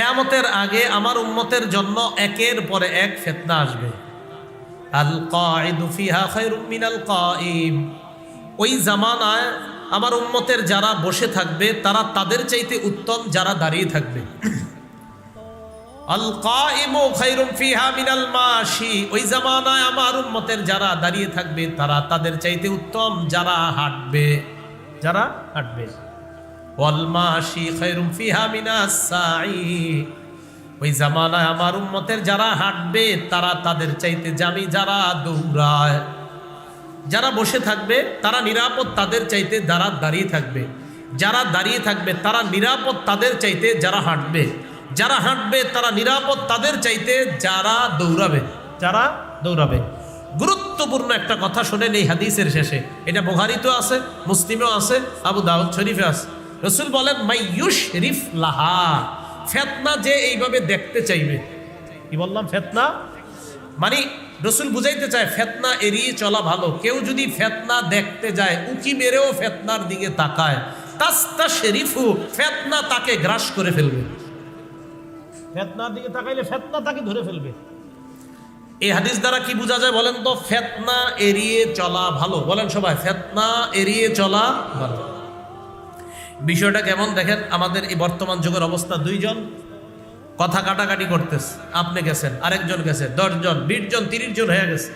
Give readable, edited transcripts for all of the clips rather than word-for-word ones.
কিয়ামতের আগে আমার উম্মতের জন্য একের পরে এক ফিতনা আসবে। আল কাঈদু ফিহা খায়রুম মিনাল কাঈম। ওই জামানায় আমার উম্মতের যারা বসে থাকবে তারা তাদের চাইতে উত্তম যারা দাঁড়িয়ে থাকবে। আল কাঈমু খায়রুম ফিহা মিনাল মাশি। ওই জামানায় আমার উম্মতের যারা দাঁড়িয়ে থাকবে তারা তাদের চাইতে উত্তম যারা হাঁটবে, যারা হাঁটবে। ওয়াল মাশি খায়রুম ফিহা মিনাস সাঈ। ওই জামানায় আমার উম্মতের যারা হাঁটবে তারা তাদের চাইতে জামি যারা দৌড়ায়। যারা বসে থাকবে তারা নিরাপদ তাদের চাইতে যারা দাঁড়িয়ে থাকবে। যারা দাঁড়িয়ে থাকবে তারা নিরাপদ তাদের চাইতে যারা হাঁটবে। যারা হাঁটবে তারা নিরাপদ তাদের চাইতে যারা দৌড়াবে, যারা দৌড়াবে। গুরুত্বপূর্ণ একটা কথা শোনেন এই হাদিসের শেষে। এটা বুখারীতেও আছে, মুসলিমেও আছে, আবু দাউদ শরীফে আছে। রাসূল বলেন মাই ইউশরিফ লাহা। ফিতনা যে এইভাবে দেখতে চাইবে, কি বললাম ফিতনা মানে রাসূল বুঝাইতে চায় ফিতনা এড়িয়ে চলা ভালো। কেউ যদি ফিতনা দেখতে যায় উকি মেরেও ফিতনার দিকে তাকায়, তাস্তাশরিফু, ফিতনা তাকে গ্রাস করে ফেলবে। ফিতনার দিকে তাকাইলে ফিতনা তাকে ধরে ফেলবে। এই হাদিস দ্বারা কি বোঝা যায় বলেন তো? ফিতনা এড়িয়ে চলা ভালো। বলেন সবাই, ফিতনা এড়িয়ে চলা ভালো। বিষয়টা কেমন দেখেন, আমাদের এই বর্তমান যুগের অবস্থা, দুইজন কথা কাটাকাটি করতেছে, আপনি গেছেন, আরেকজন গেছে, 10 জন 20 জন 30 জন হয়ে গেছে।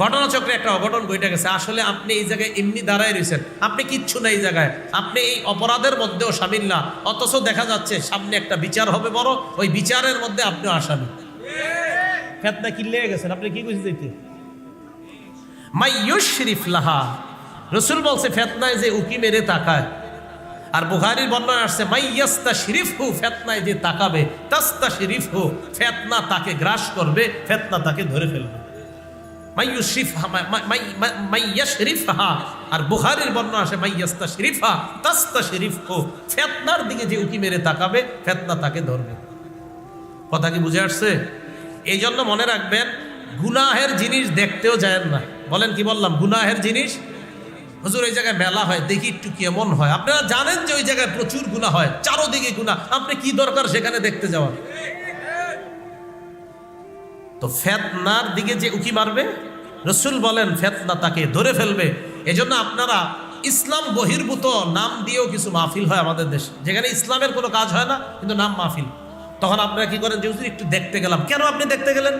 ঘটনাচক্রে একটা অঘটন ঘটে গেছে। আসলে আপনি এই জায়গায় এমনি দাঁড়ায় রয়েছেন, আপনি কিচ্ছু না এই জায়গায়, আপনি এই অপরাধের মধ্যেও শামিল না, অথচ দেখা যাচ্ছে সামনে একটা বিচার হবে বড়, ওই বিচারের মধ্যে আপনিও আসামি। ফিতনা কি লেগে গেছেন, আপনি কি কইতে চাইতে? মাই ইউশরিফ লাহা। রাসূল বলছে ফিতনায় যে উকি মেরে তাকায়। আর বুখারীর বর্ণনা আসছে মাই ইয়াস্তাশরিফহু, ফিতনায় যে তাকাবে, তাস্তাশরিফহু, ফিতনা তাকে গ্রাস করবে, ফিতনা তাকে ধরে ফেলবে। মাই ইউশরিফহা, মাই ইয়াশরিফহা। আর বুখারীর বর্ণনা আসে মাই ইয়াস্তাশরিফহা তাস্তাশরিফহু, ফিতনার দিকে যে উকি মেরে তাকাবে ফিতনা তাকে ধরবে। কথা কি বুঝে আসছে? এই জন্য মনে রাখবেন, গুনাহের জিনিস দেখতেও যায় না। বলেন কি বললাম? গুনাহের জিনিস। হুজুর ওই জায়গায় মেলা হয়, দেখি একটু কেমন হয়। আপনারা জানেন যে ওই জায়গায় প্রচুর গুনাহ হয়, চারোদিকে গুনাহ, আপনি কি দরকার সেখানে দেখতে যাওয়ার? তো ফিতনার দিকে যে উকি মারবে, রাসূল বলেন ফিতনা তাকে ধরে ফেলবে। এজন্য আপনারা ইসলাম বহির্ভূত নাম দিয়েও কিছু মাহফিল হয় আমাদের দেশে, যেখানে ইসলামের কোনো কাজ হয় না কিন্তু নাম মাহফিল। তখন আপনারা কি করেন? যে হুজুর একটু দেখতে গেলাম। কেন আপনি দেখতে গেলেন?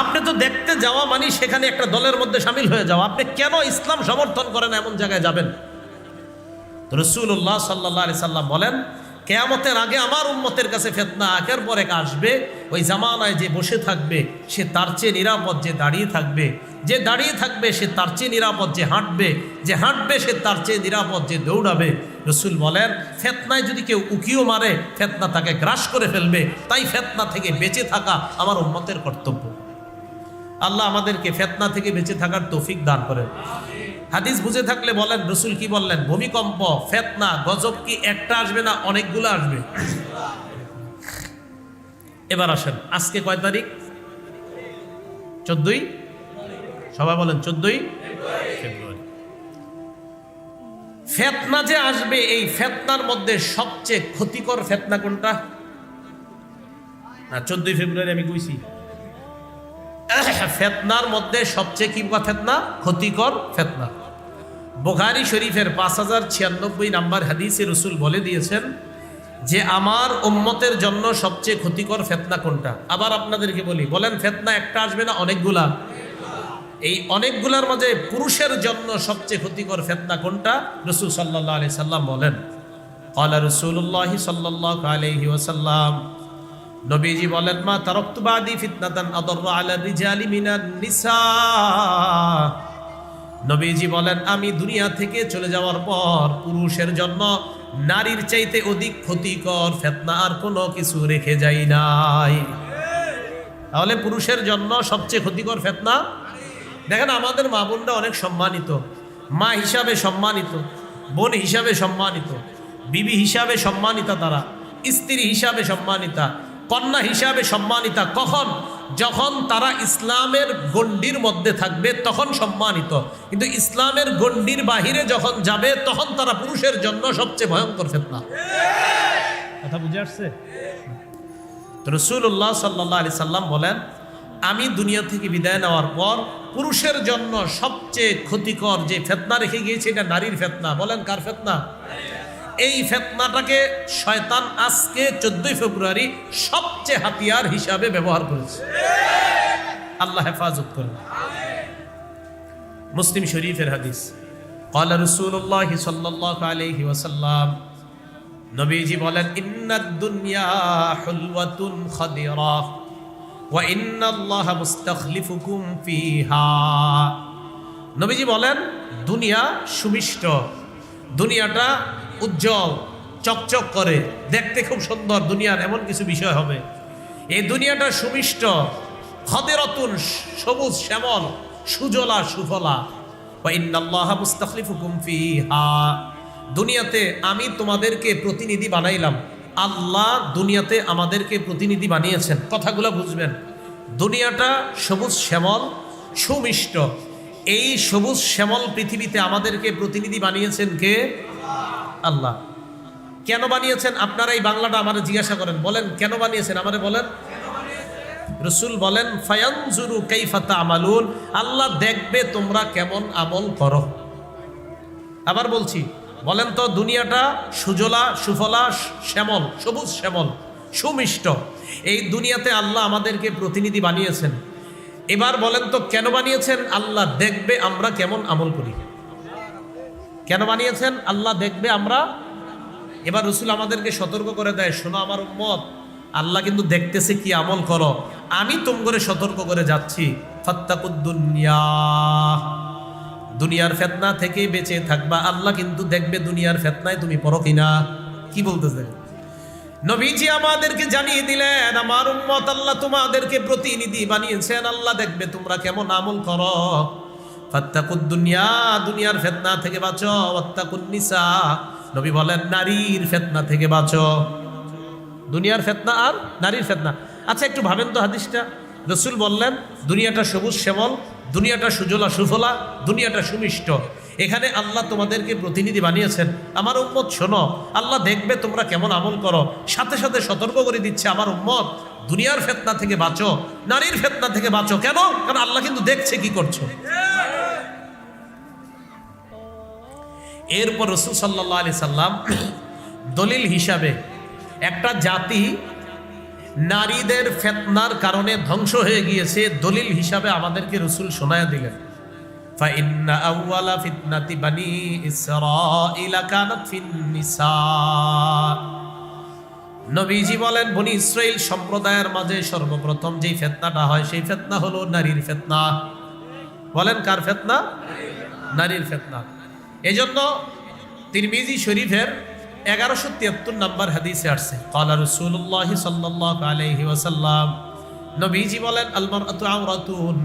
আপনি তো দেখতে যাওয়া মানে সেখানে একটা দলের মধ্যে শামিল হয়ে যাওয়া। আপনি কেন ইসলাম সমর্থন করেন এমন জায়গায় যাবেন? রাসূলুল্লাহ সাল্লাল্লাহু আলাইহি সাল্লাম বলেন কিয়ামতের আগে আমার উম্মতের কাছে ফিতনা একের পর এক আসবে। ওই জামানায় যে বসে থাকবে সে তার চেয়ে নিরাপদ যে দাঁড়িয়ে থাকবে, যে দাঁড়িয়ে থাকবে সে তার চেয়ে নিরাপদ যে হাঁটবে, যে হাঁটবে সে তার চেয়ে নিরাপদ যে দৌড়াবে। রাসূল বলেন ফিতনায় যদি কেউ উকিও মারে ফিতনা তাকে গ্রাস করে ফেলবে। তাই ফিতনা থেকে বেঁচে থাকা আমার উম্মতের কর্তব্য। আল্লাহ আমাদেরকে ফিতনা থেকে বেঁচে থাকার তৌফিক দান করেন। হাদিস বুঝে থাকলে বলেন রাসূল কি বললেন? ভূমিকম্প, ফিতনা, গজব কি একটা আসবে না অনেকগুলো আসবে? এবার আসেন, আজকে কয় তারিখ? 14ই, সবাই বলেন 14ই ফেব্রুয়ারি। ফিতনা যে আসবে, এই ফিতনার মধ্যে সবচেয়ে ক্ষতিকর ফিতনা কোনটা? না 14ই ফেব্রুয়ারি আমি কইছি। ফিতনার মধ্যে সবচেয়ে কি ফিতনা? ক্ষতিকর ফিতনা। বুখারী শরীফের 5096 নাম্বার হাদিসে রাসূল বলে দিয়েছেন যে আমার উম্মতের জন্য সবচেয়ে ক্ষতিকর ফিতনা কোনটা। আবার আপনাদেরকে বলি, বলেন ফিতনা একটা আসবে না অনেকগুলা? এই অনেকগুলার মাঝে পুরুষের জন্য সবচেয়ে ক্ষতিকর ফিতনা কোনটা? রাসূল সাল্লাল্লাহু আলাইহি সাল্লাম বলেন, ক্বালা রাসূলুল্লাহ সাল্লাল্লাহু আলাইহি ওয়াসাল্লাম, নবীজি বলেন মা তারাকতু বাদি ফিতনাতান আদাররু আলা রিজালি মিনান নিসা। নবীজি বলেন আমি দুনিয়া থেকে চলে যাওয়ার পর পুরুষের জন্য নারীর চাইতে অধিক ক্ষতিকর ফিতনা আর কোনো কিছু রেখে যাই নাই। তাহলে পুরুষের জন্য সবচেয়ে ক্ষতিকর ফিতনা। দেখেন আমাদের মা বোনরা অনেক সম্মানিত, মা হিসাবে সম্মানিত, বোন হিসাবে সম্মানিত, বিবি হিসাবে সম্মানিতা, তারা স্ত্রী হিসাবে সম্মানিতা, কন্যা হিসাবে সম্মানিতা। কখন? যখন তারা ইসলামের গণ্ডির মধ্যে থাকবে তখন সম্মানিত, কিন্তু ইসলামের গণ্ডির বাহিরে যখন যাবে তখন তারা পুরুষের জন্য সবচেয়ে ভয়ঙ্কর ফিতনা। কথা বুঝে আসছে? রাসূলুল্লাহ সাল্লাল্লাহু আলাইহি সাল্লাম বলেন, আমি দুনিয়া থেকে বিদায় নেওয়ার পর পুরুষের জন্য সবচেয়ে ক্ষতিকর যে ফিতনা রেখে গিয়েছে এটা নারীর ফিতনা। বলেন কার ফিতনা? এই ফিতনাটাকে শয়তান আজকে 14 ফেব্রুয়ারি সবচেয়ে হাতিয়ার হিসাবে ব্যবহার করেছে। আল্লাহ হেফাজত করেন। মুসলিম শরীফের হাদিস, قال رسول الله صلى الله عليه وسلم, নবীজি বলেন, ইন্নাদ দুনিয়া হুলওয়াতুন খাদিরা ওয়া ইন্নাল্লাহা মুস্তাখলিফুকুম ফিহা। নবীজি বলেন, দুনিয়া সুমিষ্ট, দুনিয়াটা উজ্জ্বল চকচক করে, দেখতে খুব সুন্দর, দুনিয়ার এমন কিছু বিষয় হবে। এই দুনিয়াটা সুমিষ্ট, খাদিরাতুন সবুজ শ্যামল, সুজলা সুফলা, ওয়া ইন্নাল্লাহা মুস্তাখলিফুকুম ফিহা। দুনিয়াতে আমি তোমাদেরকে প্রতিনিধি বানাইলাম। আল্লাহ দুনিয়াতে আমাদেরকে প্রতিনিধি বানিয়েছেন। কথাগুলো বুঝবেন। দুনিয়াটা সবুজ শ্যামল সুমিষ্ট, এই সবুজ শ্যামল পৃথিবীতে আমাদেরকে প্রতিনিধি বানিয়েছেন কে? আল্লাহ। কেন বানিয়েছেন? আপনারা এই বাংলাটা আমারে জিজ্ঞাসা করেন, বলেন কেন বানিয়েছেন, আমারে বলেন। রাসূল বলেন, ফায়ানজুরু কাইফা তা'মালুন, আল্লাহ দেখবে তোমরা কেমন আমল করো। আবার বলছি, বলেন তো, দুনিয়াটা সুজলা সুফলা শ্যামল, সবুজ শ্যামল সুমিষ্ট, এই দুনিয়াতে আল্লাহ আমাদেরকে প্রতিনিধি বানিয়েছেন। এবার বলেন তো কেন বানিয়েছেন? আল্লাহ দেখবে আমরা কেমন আমল করি। কেন বানিয়েছেন? আল্লাহ দেখবে আমরা। এবার রাসূল আমাদেরকে সতর্ক করে দেয়, শোনো আমার উম্মত, আল্লাহ কিন্তু দেখতেছে কি আমল করো। আমি তোমরে সতর্ক করে যাচ্ছি, ফাত্তাকুদ দুনিয়া, দুনিয়ার ফিতনা থেকে বেঁচে থাকবা। আল্লাহ কিন্তু দেখবে দুনিয়ার ফিতনায় তুমি পড়ো কিনা। কি বলতেছে? নবীজি আমাদেরকে জানিয়ে দিলেন, আমার উম্মত, আল্লাহ তোমাদেরকে প্রতিনিধি বানিয়েছেন, আল্লাহ দেখবে তোমরা কেমন আমল করো। ফাত্তাকুদ দুনিয়া, দুনিয়ার ফিতনা থেকে বাঁচো। ওয়াত্তাকুন নিসা, নবী বলেন নারীর ফিতনা থেকে বাঁচো। দুনিয়ার ফিতনা আর নারীর ফিতনা। আচ্ছা একটু ভাবেন তো হাদিসটা। রাসূল বললেন দুনিয়াটা সবুজ শ্যামল, দুনিয়াটা সুজলা সুফলা, দুনিয়াটা সুমিষ্ট, এখানে আল্লাহ তোমাদেরকে প্রতিনিধি বানিয়েছেন। আমার উম্মত শোনো, আল্লাহ দেখবে তোমরা কেমন আমল করো। সাথে সাথে সতর্ক করে দিচ্ছে, আমার উম্মত দুনিয়ার ফিতনা থেকে বাঁচো, নারীর ফিতনা থেকে বাঁচো। কেন? কারণ আল্লাহ কিন্তু দেখছে কি করছো। এরপর রাসূল সাল্লাল্লাহু আলাইহি সাল্লাম দলিল হিসাবে একটা জাতি নারীদের ফিতনার কারণে ধ্বংস হয়ে গিয়েছে, দলিল হিসাবে আমাদেরকে রাসূল শোনায়া দিলেন, ফাইন্না আউওয়ালা ফিতনাতি বানি ইসরাঈল কানাত ফিন নিসা। নবীজি বলেন, বনি ইসরাইল সম্প্রদায়ের মাঝে সর্বপ্রথম যেই ফিতনাটা হয় সেই ফিতনা হলো নারীর ফিতনা। বলেন কার ফিতনা? নারীর ফিতনা। এজন্য তিরমিজি শরীফের 1173 নম্বর হাদিসে আসছে, ক্বালা রাসূলুল্লাহ সাল্লাল্লাহু আলাইহি ওয়াসাল্লাম, নবীজি বলেন, আল মারআতু আওরাতুন,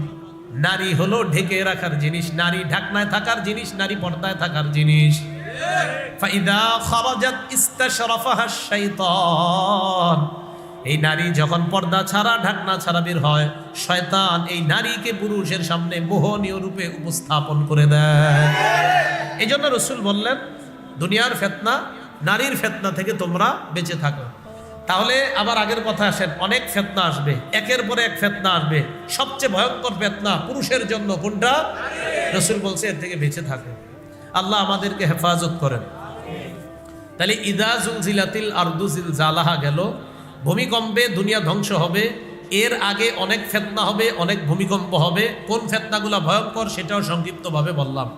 নারী হলো ঢেকে রাখার জিনিস, নারী ঢাকনায় থাকার জিনিস, নারী পর্দায় থাকার জিনিস। ফাইদা খারাজাত ইস্তাশরাফাহা শাইতান, এই নারী যখন পর্দা ছাড়া ঢাকনা ছাড়া বের হয়, শয়তান এই নারীকে পুরুষের সামনে মোহনীয় রূপে উপস্থাপন করে দেয়। এই জন্য রাসূল বললেন, দুনিয়ার ফিতনা নারীর ফিতনা থেকে তোমরা বেঁচে থাকো। তাহলে আবার আগের কথা আসেন, অনেক ফিতনা আসবে, একের পরে এক ফিতনা আসবে। সবচেয়ে ভয়ঙ্কর ফিতনা পুরুষের জন্য কোনটা? রাসূল বলছে এর থেকে বেঁচে থাকো। আল্লাহ আমাদেরকে হেফাজত করেন। তাহলে ইদা জুলজিলাতিল আরদু জিলজালাহা গেল, ভূমিকম্পে দুনিয়া ধ্বংস হবে। এর আগে অনেক ফিতনা হবে, অনেক ভূমিকম্প হবে। কোন ফিতনাগুলো ভয়ঙ্কর সেটাও সংক্ষিপ্তভাবে বললাম।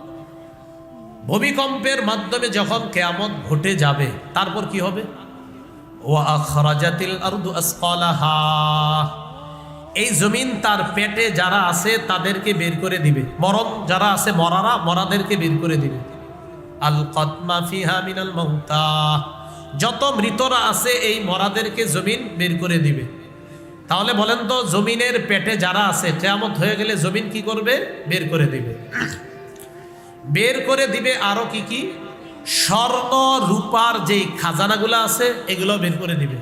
ভূমিকম্পের মাধ্যমে যখন কিয়ামত ঘটে যাবে, তারপর কি হবে? ওয়া আখরাজাতিল আরদু আসকালাহা, এই জমিন তার পেটে যারা আছে তাদেরকে বের করে দিবে। মরণ যারা আছে, মরাদেরকে বের করে দিবে। আল কতমা ফিহা মিনাল মাউতা, যত মৃতরা আছে এই মরাদেরকে জমিন বের করে দিবে। তাহলে বলেন তো, জমিনের পেটে যারা আছে, কিয়ামত হয়ে গেলে জমিন কি করবে? বের করে দিবে। বের করে দিবে আরো কি কি? স্বর্ণ রূপার যেই খাজানাগুলো আছে এগুলো বের করে দিবে।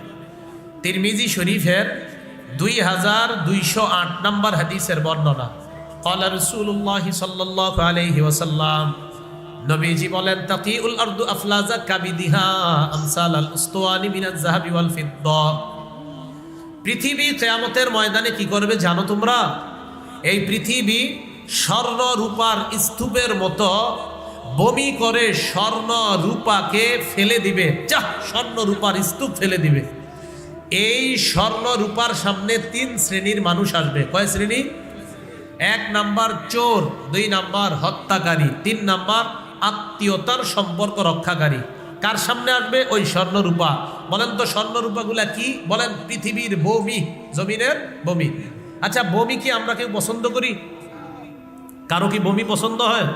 তিরমিজি শরীফের 2208 নম্বর হাদিসের বর্ণনা, ক্বালা রাসূলুল্লাহ সাল্লাল্লাহু আলাইহি ওয়াসাল্লাম, নবীজি বলেন তাকিউল আরদু আফলাজা কাবিদিহা আমসাল আল উস্তাওয়ানি মিনাজ যাহাবি ওয়াল ফিদ্দা। পৃথিবী কিয়ামতের ময়দানে কি করবে জানো তোমরা? এই পৃথিবী স্বর্ণ রূপার স্তূপের মতো বমি করে স্বর্ণ রূপাকে ফেলে দিবে। যা, স্বর্ণ রূপার স্তূপ ফেলে দিবে। এই স্বর্ণ রূপার সামনে 3 শ্রেণীর মানুষ আসবে। কয় শ্রেণী? 1 নাম্বার চোর, 2 নাম্বার হত্যাকারী, 3 নাম্বার আত্মীয়তার সম্পর্ক রক্ষাকারী। কার সামনে আসবে? ওই স্বর্ণ রূপা। বলেন তো স্বর্ণ রূপাগুলা কি? বলেন পৃথিবীর বমি, জমিনের বমি। আচ্ছা, বমি কি আমরা কেউ পছন্দ করি? কারো কি বমি পছন্দ হয়?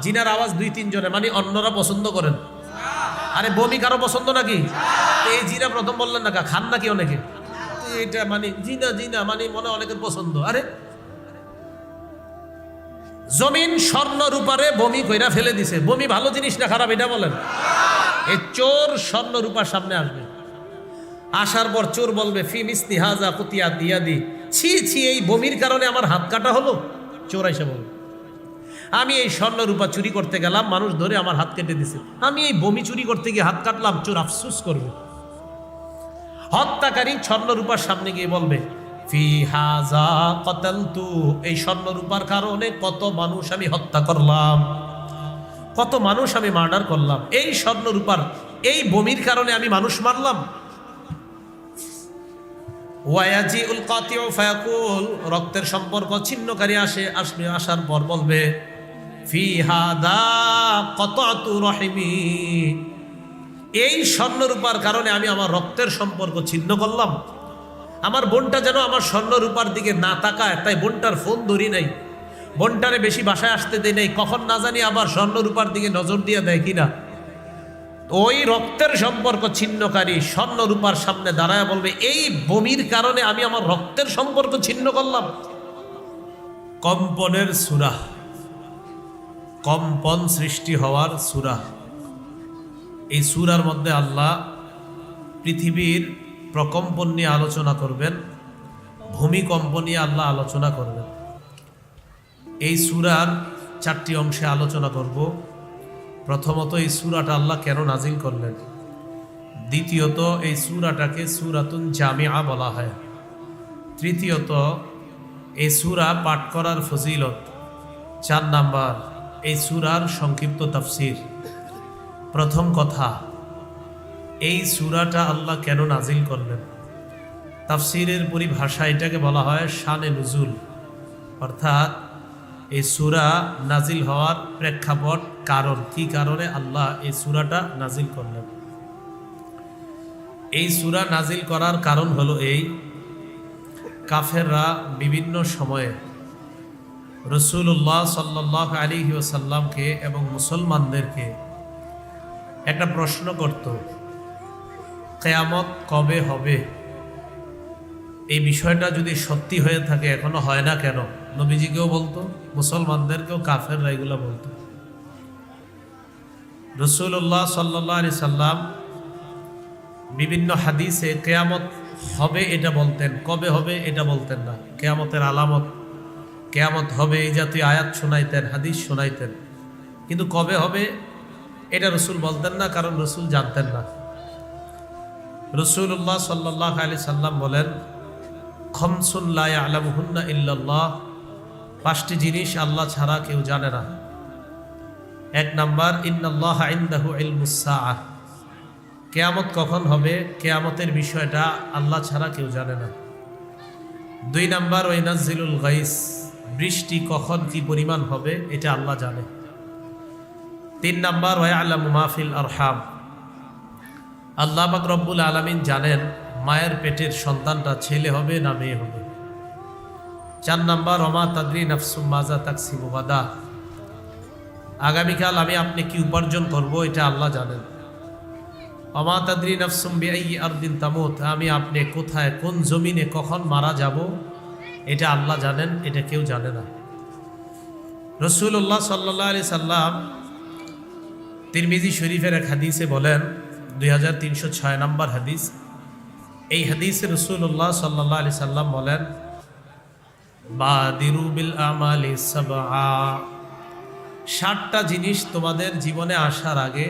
জিনার আওয়াজ 2-3 জনে, মানে অন্যরা পছন্দ করেন। আরে বমি কারো পছন্দ নাকি? এই জিনা প্রথম বললেন না, খান নাকি অনেকে? এটা মানে জিনা জিনা মানে মনে অনেকের পছন্দ। আরে জমিন স্বর্ণ রূপারে বমি কইরা ফেলে দিছে। বমি ভালো জিনিস না খারাপ এটা বলেন? এই চোর স্বর্ণ রূপার সামনে আসবে। আসার পর চোর বলবে ফি মিসলি হাজা কুতিয়া দিয়াদি, ছি ছি, এই বমির কারণে আমার হাত কাটা হলো। চোর এসে বলবে আমি এই স্বর্ণ রূপা চুরি করতে গেলাম, মানুষ ধরে আমার হাত কেটে দিছে, আমি এই বমি চুরি করতে গিয়ে হাত কাটলাম। চোর আফসোস করবে। হত্যাকারী স্বর্ণ রূপার সামনে গিয়ে বলবে ফি হাজা কতালতু, এই স্বর্ণ রূপার কারণে কত মানুষ আমি হত্যা করলাম, কত মানুষ আমি মার্ডার করলাম, এই স্বর্ণ রূপার এই বমির কারণে আমি মানুষ মারলাম। ওয়ায়াজিউল কাতিউ ফায়াকুল, রক্তের সম্পর্ক ছিন্নকারী আসবে, আসার পর বলবে ফি হাদা কতাতু রহিমি, এই স্বর্ণ রূপার কারণে আমি আমার রক্তের সম্পর্ক ছিন্ন করলাম। আমার বোনটা যেন আমার স্বর্ণ রূপার দিকে না তাকায়, তাই বোনটার ফোন ধরি নাই, বোনটারে বেশি বাসায় আসতে দেয় নাই, কখন না জানি আবার স্বর্ণ রূপার দিকে নজর দিয়ে দেয় কিনা। ওই রক্তের সম্পর্ক ছিন্নকারী স্বর্ণ রূপার সামনে দাঁড়ায় বলবে এই বমির কারণে আমি আমার রক্তের সম্পর্ক ছিন্ন করলাম। কম্পনের সূরা, কম্পন সৃষ্টি হওয়ার সূরা। এই সূরার মধ্যে আল্লাহ পৃথিবীর প্রকম্পন নিয়ে আলোচনা করবেন, ভূমিকম্প নিয়ে আল্লাহ আলোচনা করবেন। এই সূরার 4টি অংশে আলোচনা করব। প্রথমত এই সূরাটা আল্লাহ কেন নাজিল করলেন, দ্বিতীয়ত এই সূরাটাকে সূরাতুন জামিআ বলা হয়, তৃতীয়ত এই সূরা পাঠ করার ফজিলত, 4 নাম্বার এই সূরার সংক্ষিপ্ত তাফসীর। প্রথম কথা, এই সূরাটা আল্লাহ কেন নাজিল করলেন? তাফসীরের পরিভাষা এটাকে বলা হয় শানে নুজুল, অর্থাৎ এই সূরা নাজিল হওয়ার প্রেক্ষাপট, কারণ কি কারণে আল্লাহ এই সূরাটা নাজিল করলেন। এই সূরা নাজিল করার কারণ হলো এই, কাফেররা বিভিন্ন সময়ে রাসূলুল্লাহ সাল্লাল্লাহু আলাইহি ওয়াসাল্লামকে এবং মুসলমানদেরকে একটা প্রশ্ন করত, কিয়ামত কবে হবে? এই বিষয়টা যদি সত্যি হয়ে থাকে এখনো হয় না কেন? নবীজিকেও বলতো, মুসলমানদেরকেও কাফেররা এগুলো বলতো। রাসূলুল্লাহ সাল্লাল্লাহু আলাইহি সাল্লাম বিভিন্ন হাদিসে কিয়ামত হবে এটা বলতেন, কবে হবে এটা বলতেন না। কিয়ামতের আলামত, কিয়ামত হবে এই জাতীয় আয়াত শোনাইতেন, হাদিস শোনাইতেন, কিন্তু কবে হবে এটা রাসূল বলতেন না, কারণ রাসূল জানতেন না। রাসূলুল্লাহ সাল্লাল্লাহু আলাইহি সাল্লাম বলেন খামসুন লা ইয়ালামুহুন্না ইল্লাল্লাহ, 5টি জিনিস আল্লাহ ছাড়া কেউ জানে না। 1 নাম্বার ইন্নাল্লাহা ইনদাহু ইলমুস সাআহ, কিয়ামত কখন হবে, কিয়ামতের বিষয়টা আল্লাহ ছাড়া কেউ জানে না। 2 নাম্বার ওয়াইনাজ্জিলুল গাইস, বৃষ্টি কখন কি পরিমাণ হবে এটা আল্লাহ জানে। 3 নাম্বার ওয়ায়ালামু মা ফিল আরহাম, আল্লাহ পাক রব্বুল আলামিন জানেন মায়ের পেটের সন্তানটা ছেলে হবে না মেয়ে হবে। 4 নাম্বার ওমা তাদরি নাফসুম মাজা তাকসিবু গাদা, আগামীকাল আমি আপনি কি উপার্জন করব এটা আল্লাহ জানেন। ওমা তাদরি নাফসুম বিআইয়ি আরদিন তামুত, আমি আপনি কোথায় কোন জমিনে কখন মারা যাব এটা আল্লাহ জানেন, এটা কেউ জানে না। রাসূলুল্লাহ সাল্লাল্লাহু আলাইহি সাল্লাম তিরমিজি শরীফের এক হাদিসে বলেন, 2306 নম্বর হাদিস, এই হাদিসে রাসূলুল্লাহ সাল্লাল্লাহু আলাইহি সাল্লাম বলেন বাদিরু বিল আমালি সাবআ, 60টা জিনিস তোমাদের জীবনে আসার আগে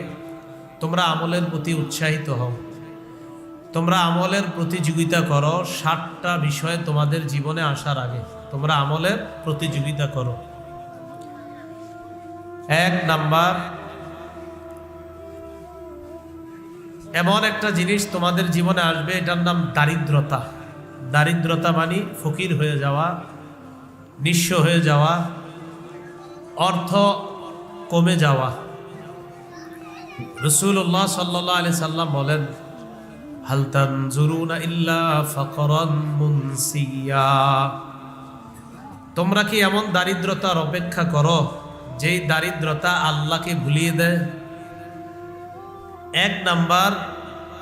তোমরা আমলের প্রতি উৎসাহিত হও, তোমরা আমলের প্রতিযোগিতা করো। 60টা বিষয় তোমাদের জীবনে আসার আগে তোমরা আমলের প্রতিযোগিতা করো। 1 নাম্বার, এমন একটা জিনিস তোমাদের জীবনে আসবে, এটার নাম দারিদ্রতা। দারিদ্রতা মানে ফকির হয়ে যাওয়া, নিঃস্ব হয়ে যাওয়া, অর্থ কমে যাওয়া। রাসূলুল্লাহ সাল্লাল্লাহু আলাইহি সাল্লাম বলেন, হাল তানজুরুনা ইল্লা ফাকরান মুনসিয়া। তোমরা কি এমন দারিদ্রতার অপেক্ষা করো যেই দারিদ্রতা আল্লাহকে ভুলিয়ে দেয়? 1 নাম্বার,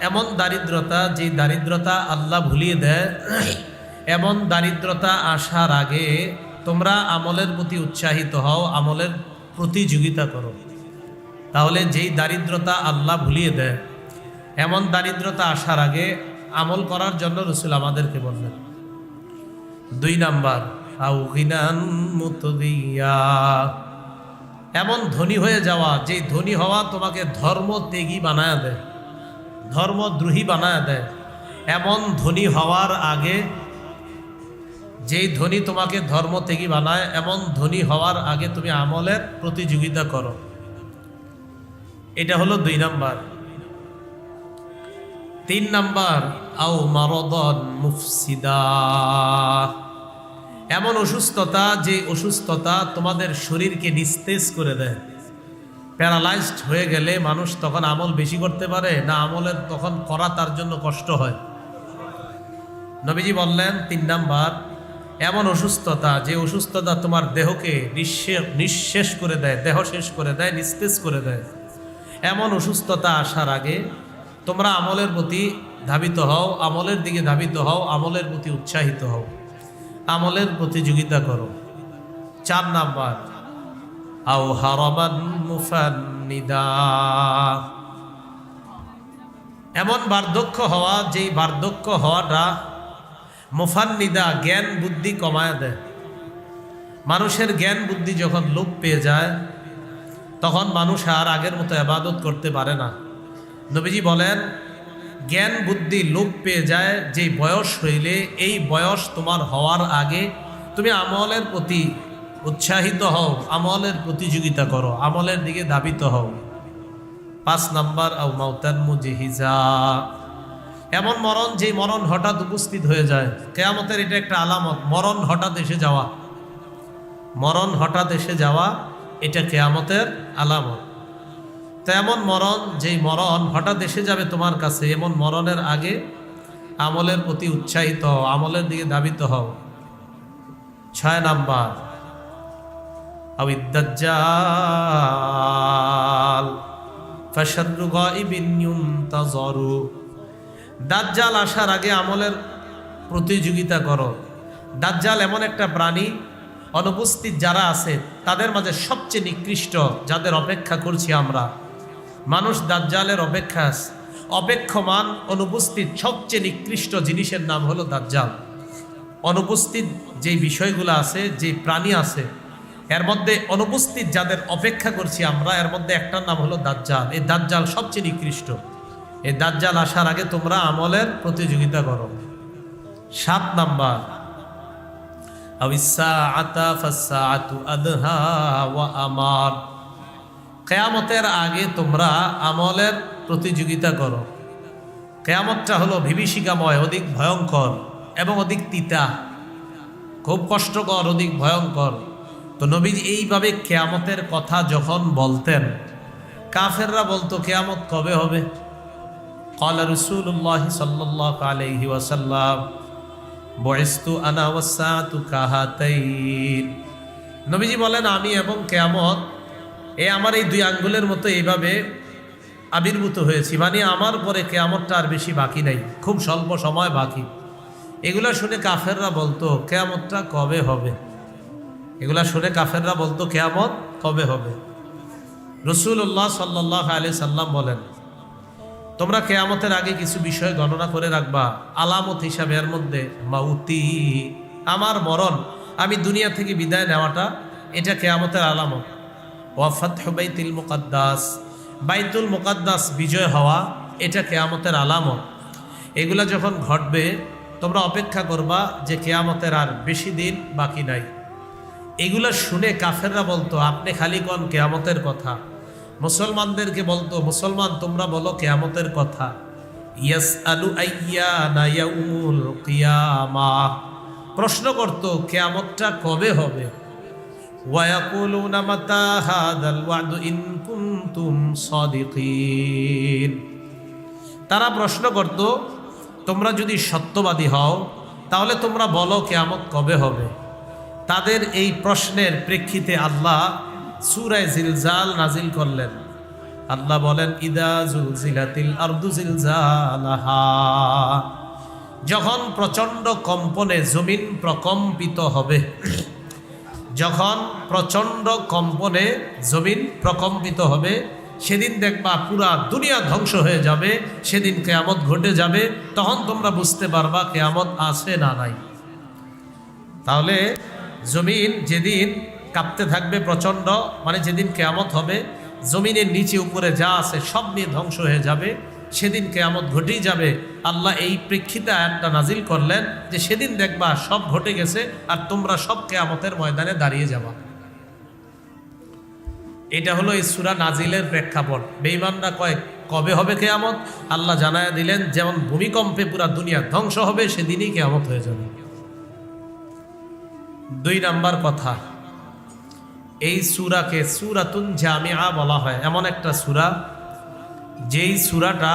এমন দারিদ্রতা যেই দারিদ্রতা আল্লাহ ভুলিয়ে দেয়, এমন দারিদ্রতা আসার আগে তোমরা আমলের প্রতি উৎসাহিত হও, আমলের প্রতিযোগিতা করো। তাহলে যেই দারিদ্রতা আল্লাহ ভুলিয়ে দেয়, এমন দারিদ্রতা আসার আগে আমল করার জন্য রাসূল আমাদেরকে বললেন। 2 নাম্বার, আও গিনান মুতগিয়া, এমন ধনী হয়ে যাওয়া যেই ধনী হওয়া তোমাকে ধর্ম ত্যাগী বানায় দেয়, ধর্মদ্রোহী বানায় দেয়। এমন ধনী হওয়ার আগে, যেই ধনী তোমাকে ধর্ম ত্যাগী বানায়, এমন ধনী হওয়ার আগে তুমি আমলের প্রতিযোগিতা করো। এটা হলো 2 নাম্বার। 3 নাম্বার, আও মারাদান মুফসিদা, এমন অসুস্থতা যে অসুস্থতা তোমাদের শরীরকে নিস্তেজ করে দেয়। প্যারালাইজড হয়ে গেলে মানুষ তখন আমল বেশি করতে পারে না, আমলের তখন করা তার জন্য কষ্ট হয়। নবীজি বললেন 3 নাম্বার, এমন অসুস্থতা যে অসুস্থতা তোমার দেহকে নিঃশেষ করে দেয়, দেহ শেষ করে দেয়, নিস্তেজ করে দেয়। এমন অসুস্থতা আসার আগে তোমরা আমলের প্রতি ধাবিত হও, আমলের দিকে ধাবিত হও, আমলের প্রতি উৎসাহিত হও, আমলের প্রতিযোগিতা করো। 4 নাম্বার, আও হারামান মুফান্নিদা, এমন বার্ধক্য হওয়া যেই বার্ধক্য হওয়াটা মুফান্নিদা, জ্ঞান বুদ্ধি কমায় দেয়। মানুষের জ্ঞান বুদ্ধি যখন লোপ পেয়ে যায়, তখন মানুষ আর আগের মতো ইবাদত করতে পারে না। নবীজি বলেন, জ্ঞান বুদ্ধি লোপ পেয়ে যায় যেই বয়স হইলে, এই বয়স তোমার হওয়ার আগে তুমি আমলের প্রতি উৎসাহিত হও, আমলের প্রতিযোগিতা করো, আমলের দিকে ধাবিত হও। 5 নাম্বার, আও মাউতান মুজহিজা, এমন মরণ যেই মরণ হঠাৎ উপস্থিত হয়ে যায়। কিয়ামতের এটা একটা আলামত, মরণ হঠাৎ এসে যাওয়া। মরণ হঠাৎ এসে যাওয়া এটা কিয়ামতের আলামত। তো এমন মরণ যেই মরণ হঠাৎ এসে যাবে তোমার কাছে, এমন মরণের আগে আমলের প্রতি উৎসাহিত হও, আমলের দিকে ধাবিত হও। 6 নাম্বার, আবিদ দাজ্জাল ফাশাররু গায়বিন ইউনতাযারু, দাজ্জাল আসার আগে আমলের প্রতিযোগিতা করো। দাজ্জাল এমন একটা প্রাণী, অনুপস্থিত যারা আছে তাদের মাঝে সবচেয়ে নিকৃষ্ট, যাদের অপেক্ষা করছি আমরা। মানুষ দাজ্জালের অপেক্ষমান অনুপস্থিত সবচেয়ে নিকৃষ্ট জিনিসের নাম হলো দাজ্জাল। অনুপস্থিত যেই বিষয়গুলো আছে, যে প্রাণী আছে, এর মধ্যে অনুপস্থিত যাদের অপেক্ষা করছি আমরা, এর মধ্যে একটার নাম হলো দাজ্জাল। এই দাজ্জাল সবচেয়ে নিকৃষ্ট। এই দাজ্জাল আসার আগে তোমরা আমলের প্রতিযোগিতা করো। 7 নাম্বার, আবিসসাআতা ফাসসাআতু আদহা ওয়া আমার, কিয়ামতের আগে তোমরা আমলের প্রতিযোগিতা করো। কিয়ামতটা হলো বিভীষিকাময়, অধিক ভয়ঙ্কর এবং অধিক তিতা, খুব কষ্টকর, অধিক ভয়ঙ্কর। তো নবীজি এইভাবে কিয়ামতের কথা যখন বলতেন, কাফেররা বলতো কিয়ামত কবে হবে? ক্বালা রাসূলুল্লাহ সাল্লাল্লাহু আলাইহি ওয়াসাল্লাম, বুইসতু আনা ওয়াসসাআতু কাহাতাইন, নবীজি বলেন, আমি এবং কিয়ামত আমার এই 2 আঙ্গুলের মতো এইভাবে আবির্ভূত হয়েছি, মানে আমার পরে কিয়ামতটা আর বেশি বাকি নাই, খুব স্বল্প সময় বাকি। এগুলা শুনে কাফেররা বলতো কিয়ামতটা কবে হবে? এগুলা শুনে কাফেররা বলতো কিয়ামত কবে হবে? রাসূলুল্লাহ সাল্লাল্লাহু আলাইহি সাল্লাম বলেন, তোমরা কিয়ামতের আগে কিছু বিষয় গণনা করে রাখবা, আলামত হিসাবে। এর মধ্যে মাউতি, আমার মরণ, আমি দুনিয়া থেকে বিদায় নেওয়াটা, এটা কিয়ামতের আলামত। ওয়া ফাতহু বাইতুল মুকাদ্দাস, বাইতুল মুকাদ্দাস বিজয় হওয়া, এটা কিয়ামতের আলামত। এগুলা যখন ঘটবে তোমরা অপেক্ষা করবা যে কিয়ামতের আর বেশি দিন বাকি নাই। এগুলা শুনে কাফেররা বলতো, আপনি খালি কোন কিয়ামতের কথা। মুসলমানদেরকে বলতো, মুসলমান তোমরা বলো কিয়ামতের কথা। ইয়াসআলু আইয়ানা ইয়াউমুল কিয়ামাহ, প্রশ্ন করতো কিয়ামতটা কবে হবে। ওয়া ইয়াকুলুনা মাতা হাদাল ওয়াদু ইন কুনতুম সাদিকিন, তারা প্রশ্ন করতো তোমরা যদি সত্যবাদী হও তাহলে তোমরা বলো কিয়ামত কবে হবে। তাদের এই প্রশ্নের প্রেক্ষিতে আল্লাহ সূরা জিলজাল নাজিল করলেন। আল্লাহ বলেন, ইদা জুলজিলাতিল আরদু জিলজালাহা, যখন প্রচণ্ড কম্পনে জমিন প্রকম্পিত হবে, যখন প্রচণ্ড কম্পনে জমিন প্রকম্পিত হবে, সেদিন দেখবা পুরা দুনিয়া ধ্বংস হয়ে যাবে, সেদিন কিয়ামত ঘটে যাবে, তখন তোমরা বুঝতে পারবা কিয়ামত আছে না নাই। তাহলে জমিন যেদিন কাঁপতে থাকবে প্রচণ্ড, মানে যেদিন কিয়ামত হবে, জমিনের নিচে উপরে যা আছে সব নিয়ে ধ্বংস হয়ে যাবে, সেদিন কিয়ামত ঘটেই যাবে। আল্লাহ এই প্রেক্ষিতে আয়াতটা নাজিল করলেন যে সেদিন দেখবা সব ঘটে গেছে আর তোমরা সব কিয়ামতের ময়দানে দাঁড়িয়ে যাবা। এটা হলো এই সূরা নাজিলের প্রেক্ষাপট। বেঈমানরা কয় কবে হবে কিয়ামত, আল্লাহ জানায়া দিলেন যেমন ভূমিকম্পে পুরা দুনিয়া ধ্বংস হবে সেদিনই কিয়ামত হয়ে যাবে। 2 নাম্বার কথা, এই সূরাকে সূরাতুন জামিআ বলা হয়। এমন একটা সূরা যেই সূরাটা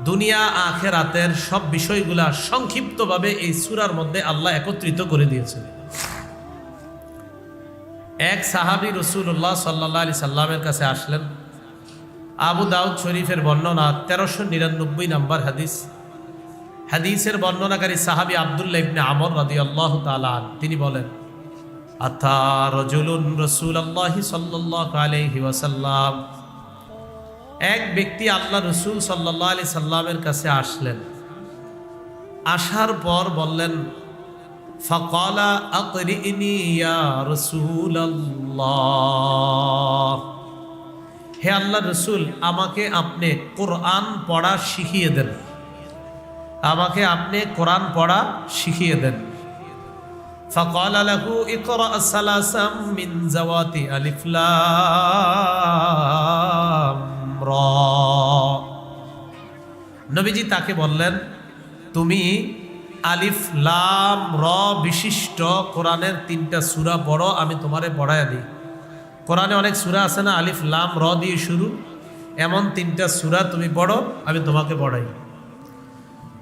দুনিয়া আখিরাতের সব বিষয়গুলা সংক্ষিপ্তভাবে এই সূরার মধ্যে আল্লাহ একত্রিত করে দিয়েছেন। এক সাহাবী রাসূলুল্লাহ সাল্লাল্লাহু আলাইহি সাল্লামের কাছে আসলেন। আবু দাউদ শরীফের বর্ণনা 1399 নম্বর হাদিস। হাদিসের বর্ণনাকারী সাহাবী আব্দুল্লাহ ইবনে আমর রাদিয়াল্লাহু তাআলা আনহু, তিনি বলেন, আতা রাজুলুন রাসূলুল্লাহি সাল্লাল্লাহু আলাইহি ওয়াসাল্লাম, এক ব্যক্তি আল্লাহ রাসূল সাল্লাল্লাহু আলাইহি সাল্লামের কাছে আসলেন। আসার পর বললেন, ফাকালা আকরিনি ইয়া রাসূলুল্লাহ, হে আল্লাহ রাসূল, আমাকে আপনি কোরআন পড়া শিখিয়ে দেন, আমাকে আপনি কোরআন পড়া শিখিয়ে দেন। ফাকালা লাহু ইকরা সালাসাম মিন জাওয়াতি আলিফ লাম রা, নবীজি তাকে বললেন, তুমি আলিফ লাম র বিশিষ্ট কোরআনের 3টা সূরা পড়ো, আমি তোমারে পড়ায়া দিই। কোরআনে অনেক সূরা আছে না আলিফ লাম র দিয়ে শুরু, এমন 3টা সূরা তুমি পড়ো, আমি তোমাকে পড়াই।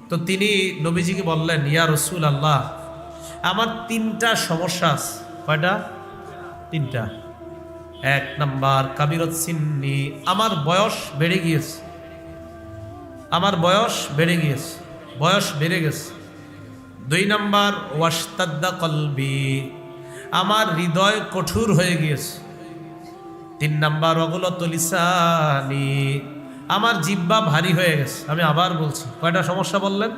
তো তিনি নবীজিকে বললেন, ইয়া রাসূলুল্লাহ, আমার 3টা সমস্যা আছে। কয়টা? 3টা। 1 নাম্বার কাবিরত সিন্নি, আমার বয়স বেড়ে গিয়েছে, আমার বয়স বেড়ে গিয়েছে, বয়স বেড়ে গেছে। 2 নাম্বার ওয়াস্তাদ্দা কলবি, আমার হৃদয় কঠোর হয়ে গিয়েছে। 3 নাম্বার অগলত লিসানি, আমার জিহ্বা ভারী হয়ে গেছে। আমি আবার বলছি, কয়টা সমস্যা বললেন?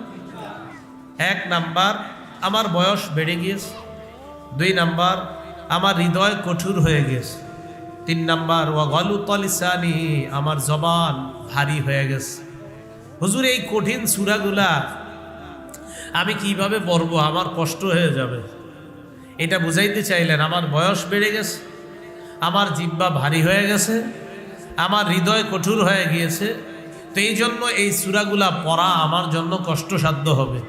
1 নাম্বার আমার বয়স বেড়ে গিয়েছে, 2 নাম্বার আমার হৃদয় কঠোর হয়ে গেছে, 3 নাম্বার ওয়াগলত লিসানি, আমার জবান ভারী হয়ে গেছে। হুজুর, এই কঠিন সূরাগুলা আমি কিভাবে পড়বো, আমার কষ্ট হয়ে যাবে। এটা বুঝাইতে চাইলেন, আমার বয়স বেড়ে গেছে, আমার জিহ্বা ভারী হয়ে গেছে, আমার হৃদয় কঠোর হয়ে গিয়েছে, তো এই জন্য এই সূরাগুলা পড়া আমার জন্য কষ্টসাধ্য হবে।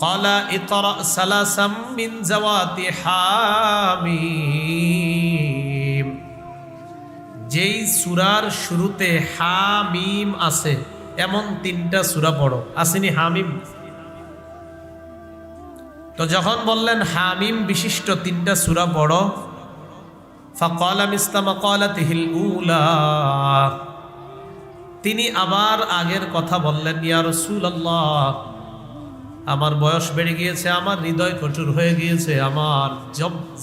ক্বালা ইকরা সালাসাম মিন জাওয়াতি হামিম, যেই সূরার শুরুতে হামিম আছে এমন 3টা সূরা পড়ো। আসেনি হামিম? তো যখন বললেন হামিম বিশিষ্ট 3টা সূরা পড়ো, ফাকালা মিসলা মাকালাতিহিল উলা, তিনি আবার আগের কথা বললেন, ইয়া রাসূলুল্লাহ, আমার বয়স বেড়ে গিয়েছে, আমার হৃদয় কঠোর হয়ে গিয়েছে, আমার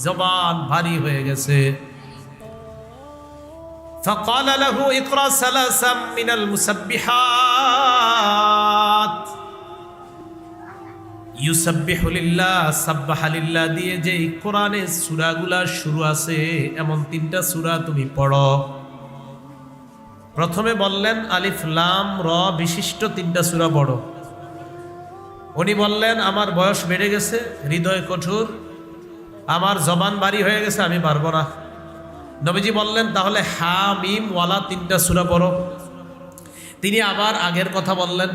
জবান ভারী হয়ে গেছে। فقال له اقرأ ثلاثا من المسبحات ইউসাব্বিহু লিল্লাহ, সাব্বাহা লিল্লাহ দিয়ে যে কোরআনের সূরাগুলা শুরু আছে এমন 3টা সূরা তুমি পড়ো। প্রথমে বললেন আলিফ লাম র বিশিষ্ট 3টা সূরা পড়ো। উনি বললেন আমার বয়স বেড়ে গেছে, হৃদয় কঠোর, আমার জবান ভারী হয়ে গেছে, আমি পারবো না। নবীজি বললেন তাহলে হা মিম ওয়ালা 3টা সূরা পড়ো। তিনি আবার আগের কথা বললেন।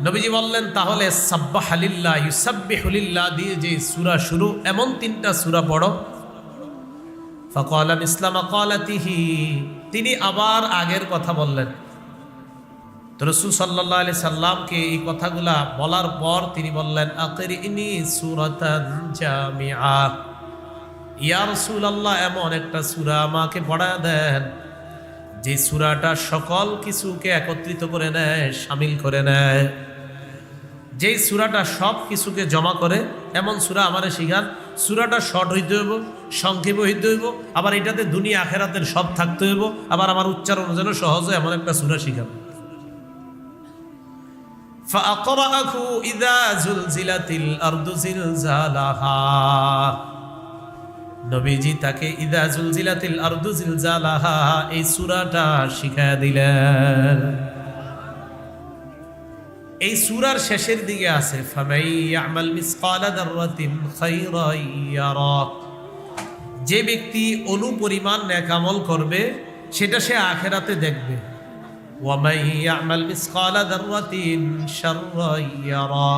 নবীজি বললেন তাহলে সাব্বাহা লিল্লাহ, ইউসাব্বিহু লিল্লাহ দিয়ে যে সূরা শুরু এমন 3টা সূরা পড়ো। ফাকালা মিসলা মাকালাতিহি, তিনি আবার আগের কথা বললেন। তো রাসূল সাল্লাল্লাহু আলাইহি সাল্লামকে এই কথাগুলা বলার পর তিনি বললেন আকিরিনি সূরাতান জামিআ, ইয়া রাসূলুল্লাহ এমন একটা সূরা আমাকে পড়া দেন যে সূরাটা সকল কিছুকে একত্রিত করে নেয়, শামিল করে নেয়, যেই সূরাটা সব কিছুকে জমা করে এমন সূরা আমারে শিখান। সূরাটা শর্ট হইতে হইব, সংক্ষেপ হইতে হইব, আবার এটাতে দুনিয়া আখেরাতের সব থাকতে হইব, আবার আমার উচ্চারণ যেন সহজ হয় এমন একটা সূরা শিখান। فأقرأه إذا زلزلت الأرض زلزالها, নবীজি তাকে ইদা জুলজিলাতিল আরদু জিলজালাহা এই সূরাটা শিখায়া দিলেন। এই সূরার শেষের দিকে আছে ফামাই ইয়ামাল মিসকালা দাররাতিন খায়রান ইয়ারা, যে ব্যক্তি অনুপরিমাণ নেক আমল করবে সেটা সে আখিরাতে দেখবে। ওয়া মান ইয়ামাল মিসকালা দাররাতিন শাররান ইয়ারা,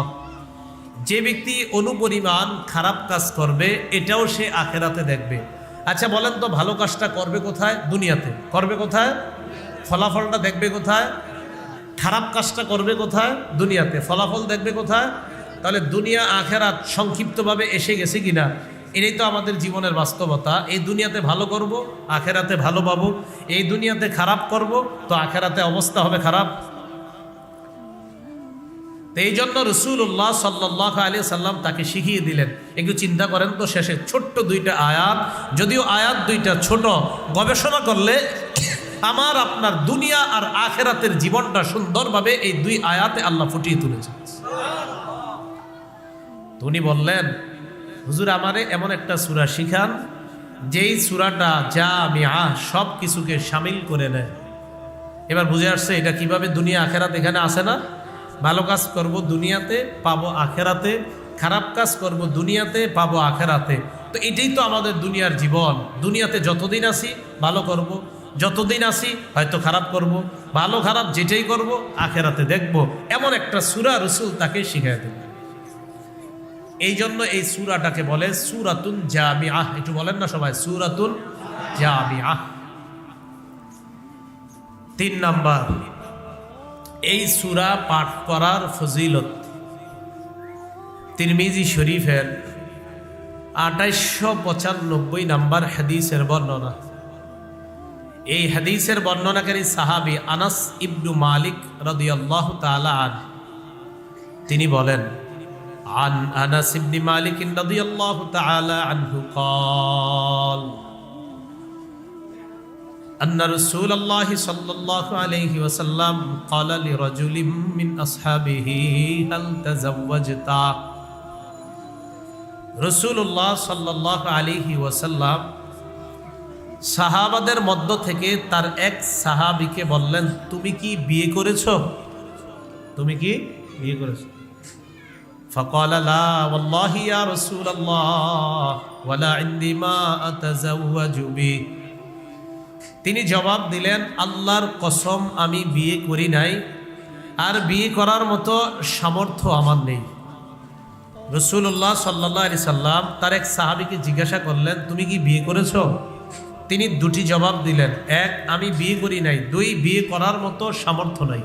যে ব্যক্তি অনুপরিমাণ খারাপ কাজ করবে এটাও সে আখেরাতে দেখবে। আচ্ছা বলেন তো ভালো কাজটা করবে কোথায়? দুনিয়াতে। করবে কোথায়? ফলাফলটা দেখবে কোথায়? খারাপ কাজটা করবে কোথায়? দুনিয়াতে। ফলাফল দেখবে কোথায়? তাহলে দুনিয়া আখেরাত সংক্ষিপ্তভাবে এসে গেছে কিনা, এটাই তো আমাদের জীবনের বাস্তবতা। এই দুনিয়াতে ভালো করব, আখেরাতে ভালো পাবো। এই দুনিয়াতে খারাপ করব, তো আখেরাতে অবস্থা হবে খারাপ। এই জন্য রাসূলুল্লাহ সাল্লাল্লাহু আলাইহি সাল্লাম তাকে শিখিয়ে দিলেন। একটু চিন্তা করেন তো, শেষে ছোট্ট 2টা আয়াত, যদিও আয়াত 2টা ছোট, গবেষণা করলে আমার আপনার দুনিয়া আর আখেরাতের জীবনটা সুন্দরভাবে এই 2 আয়াতে আল্লাহ ফুটিয়ে তুলেছেন। উনি বললেন হুজুর আমারে এমন একটা সূরা শিখান যেই সূরাটা জামিআ, সব কিছুকে শামিল করে নেয়। এবার বুঝে আসছে এটা কিভাবে দুনিয়া আখেরাত এখানে আসে না। ভালো কাজ করব দুনিয়াতে পাবো আখেরাতে, খারাপ কাজ করব দুনিয়াতে পাবো আখেরাতে। তো এটাই তো আমাদের দুনিয়ার জীবন। দুনিয়াতে যতদিন আসি ভালো করব, যতদিন আসি হয়তো খারাপ করব, ভালো খারাপ যেটাই করব আখেরাতে দেখব। এমন একটা সূরা রাসূল তাকে শিখিয়ে দেন। এই জন্য এই সূরাটাকে বলে সূরাতুন জামিআ। একটু বলেন না সবাই, সূরাতুন জামিআ। 3 নাম্বার, এই সূরা পাঠ করার ফজিলত তিরমিজি শরীফের 2895 নাম্বার হাদিসের বর্ণনা। এই হাদিসের বর্ণনাকারী সাহাবী আনাস ইবনু মালিক রাদিয়াল্লাহু তাআলা আনহু, তিনি বলেন عن أنس بن مالك رضي الله تعالى عنه قال أن رسول الله صلى الله عليه وسلم قال لرجل من أصحابه هل تزوجت؟ رسول الله صلى الله عليه وسلم সাহাবাদের মধ্য থেকে তার এক সাহাবীকে বললেন তুমি কি বিয়ে করেছো? তুমি কি বিয়ে করেছো? فقال لا والله يا رسول الله ولا عندي ما أتزوج به, তিনি জবাব দিলেন আল্লাহর কসম আমি বিয়ে করি নাই, আর বিয়ে করার মতো সামর্থ্য আমার নেই। রাসূলুল্লাহ সাল্লাল্লাহু আলাইহি সাল্লাম তার এক সাহাবীকে জিজ্ঞাসা করলেন তুমি কি বিয়ে করেছো? তিনি 2টি জবাব দিলেন, 1 আমি বিয়ে করি নাই, 2 বিয়ে করার মতো সামর্থ্য নাই।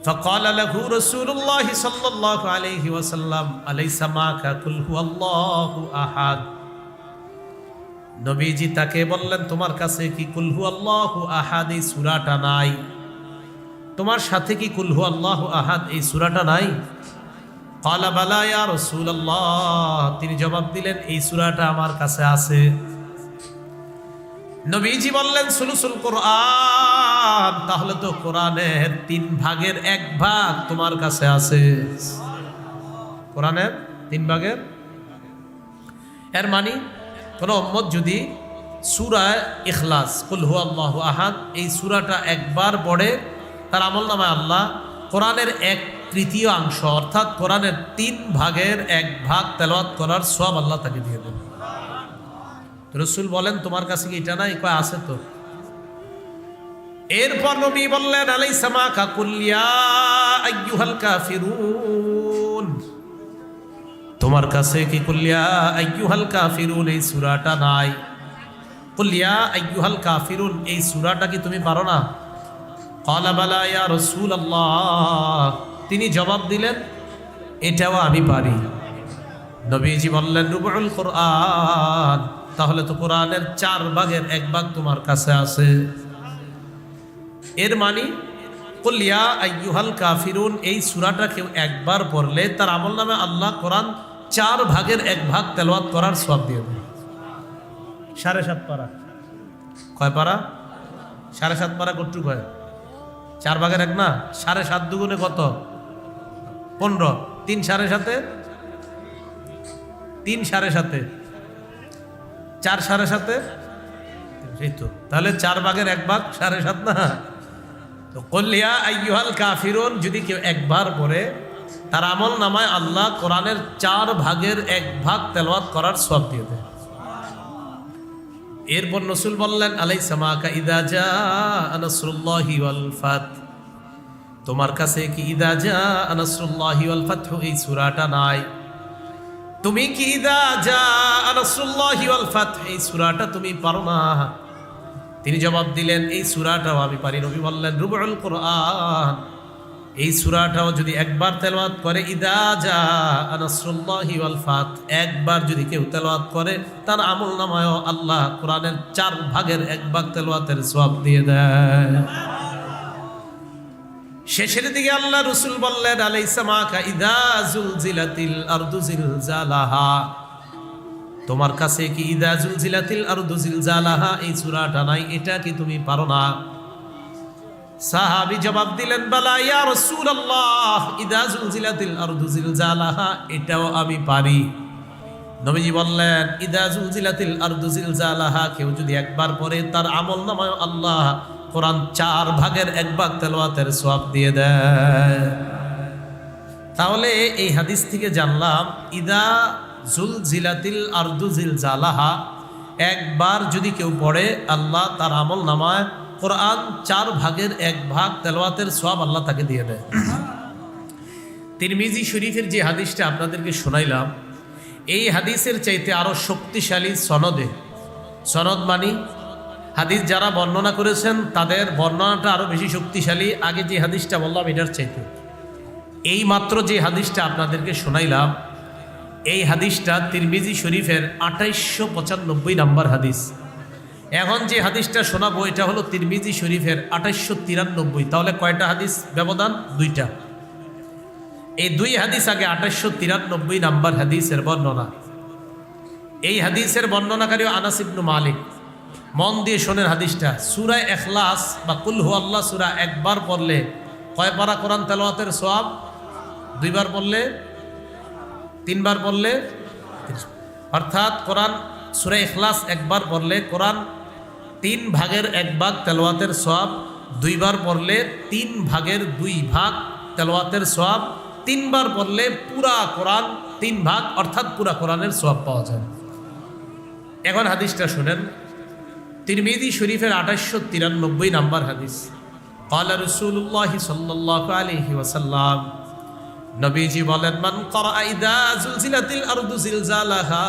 فقال له رسول الله صلى الله عليه وسلم أليس معك قل هو الله أحد, নবীজি তাকে বললেন তোমার কাছে কি কুল হু আল্লাহু আহাদ এই সূরাটা নাই? তোমার সাথে কি কুল হু আল্লাহু আহাদ এই সূরাটা নাই? قال بلى يا رسول الله, তিনি জবাব দিলেন এই সূরাটা আমার কাছে আছে। নবীজি বললেন সুলুসুল কোরআন, তাহলে তো কোরআনের 3 ভাগের 1 ভাগ তোমার কাছে আছে। কোরআনের 3 ভাগের, এর মানে কোন উম্মত যদি সূরা ইখলাস কুল হুয়াল্লাহু আহাদ এই সূরাটা একবার পড়ে, তার আমলনামায় আল্লাহ কোরআনের 1/3 অর্থাৎ কোরআনের 3 ভাগের 1 ভাগ তেলাওয়াত করার সওয়াব আল্লাহ তাকে দিয়ে দেন। রাসূল বলেন তোমার কাছে কি এটা নাই? কয় আছে তো। এরপর নবী বললেন আলাইসা মাকা কুল ইয়া আইয়ুহাল কাফিরুন, তোমার কাছে কি কুল ইয়া আইয়ুহাল কাফিরুন এই সূরাটা নাই? কুল ইয়া আইয়ুহাল কাফিরুন এই সূরাটা কি তুমি পারো না? ক্বালা বালা ইয়া রাসূলুল্লাহ, তিনি জবাব দিলেন এটাও আমি পারি। নবীজি বললেন রুবুল কোরআন, তাহলে তো কোরআনের 4 ভাগের 1 ভাগ তোমার কাছে আছে। এর মানে কুল ইয়া আইয়ুহাল কাফিরুন এই সূরাটা কেউ একবার পড়লে তার আমলনামে আল্লাহ কোরআন 4 ভাগের 1 ভাগ তেলাওয়াত করার সওয়াব দিয়ে দেন। 7.5 পারা, কয় পারা? 7.5 পারা কতটুকু হয়? 4 ভাগের 1 না, 7.5 দুগুণে কত? 15। 3 7.5, 3 7.5, 4 7.5, এই তো। তাহলে 4 ভাগের 1 ভাগ 7.5 না? তো কুল ইয়া আইয়ুহাল কাফিরুন যদি কেউ একবার পড়ে তার আমল নামায় আল্লাহ কোরআনের 4 ভাগের 1 ভাগ তেলাওয়াত করার সওয়াব দিয়ে দেয়। এরপর রাসূল বললেন আলাইসা মাকা ইযা জাআ নাসরুল্লাহি ওয়াল ফাত, তোমার কাছে কি ইযা জাআ নাসরুল্লাহি ওয়াল ফাতহু এই সূরাটা নাই? তুমি কি ইযা জাআ নাসরুল্লাহি ওয়াল ফাত এই সূরাটা তুমি পারো না? তিনি জবাব দিলেন এই সূরাটাও আমি পারি। নবী বললেন রুবুল কোরআন এই সূরাটাও যদি একবার তেলাওয়াত করে, ইযা জাআ নাসরুল্লাহি ওয়াল ফাত একবার যদি কেউ তেলাওয়াত করে তার আমলনামায়ও আল্লাহ কোরআনের 4 ভাগের 1 ভাগ তেলাওয়াতের সওয়াব দিয়ে দেয়। শেষের দিকে আল্লাহ রাসূল বললেন আলাইসা মাকা ইযা যুলজিলাতিল আরদু জিলজালাহা, তোমার কাছে কি ইযা যুলজিলাতিল আরদু জিলজালাহা এই সূরাটা নাই? এটা কি তুমি পারো না? সাহাবী জবাব দিলেন বালা ইয়া রাসূলুল্লাহ ইযা যুলজিলাতিল আরদু জিলজালাহা এটাও আমি পারি। নবীজি বললেন ইযা যুলজিলাতিল আরদু জিলজালাহা কেউ যদি একবার পড়ে তার আমলনামায় আল্লাহ কোরআন 4 ভাগের 1 ভাগ তেলাওয়াতের সওয়াব দিয়ে দেয়। তাহলে এই হাদিস থেকে জানলাম ইযা যুলজিলাতিল আরদু জিলজালাহা একবার যদি কেউ পড়ে আল্লাহ তার আমলনামায় কোরআন 4 ভাগের 1 ভাগ তেলাওয়াতের সওয়াব আল্লাহ তাকে দিয়ে দেয়। তিরমিজি শরীফের যে হাদিসটা আপনাদেরকে শোনাইলাম এই হাদিসের চাইতে আরো শক্তিশালী সনদে, সনদ মানি হাদিস যারা বর্ণনা করেছেন তাদের বর্ণনাটা আরো বেশি শক্তিশালী। আগে যে হাদিসটা বললাম এটার চাইতে এই মাত্র যে হাদিসটা আপনাদেরকে শোনাইলাম এই হাদিসটা তিরমিজি শরীফের 2895 নম্বর হাদিস। এখন যে হাদিসটা শোনাবো এটা হলো তিরমিজি শরীফের 2893। তাহলে কয়টা হাদিস ব্যবধান? 2টা। এই 2 হাদিস আগে 2893 নম্বর হাদিসের বর্ণনা। এই হাদিসের বর্ণনাকারী আনাস ইবনে মালিক। মন দিয়ে শোনেন হাদিসটা। সূরা ইখলাস বা কুল হুয়াল্লাহ সূরা একবার পড়লে কয় পারা কোরআন তেলাওয়াতের সওয়াব? 2 বার পড়লে, 3 বার পড়লে, অর্থাৎ কোরআন সূরা ইখলাস একবার পড়লে কোরআন 3 ভাগের 1 ভাগ তেলাওয়াতের সওয়াব, 2 বার পড়লে 3 ভাগের 2 ভাগ তেলাওয়াতের সওয়াব, 3 বার পড়লে পুরা কোরআন 3 ভাগ অর্থাৎ পুরা কোরআনের সওয়াব পাওয়া যায়। এখন হাদিসটা শুনেন। তিরমিজি শরীফের 2893 নম্বর হাদিস। ক্বালা রাসূলুল্লাহ সাল্লাল্লাহু আলাইহি ওয়াসাল্লাম, নবীজি বলেন মান ক্বারা ইযা যুলজিলাতিল আরদু জিলজালাহা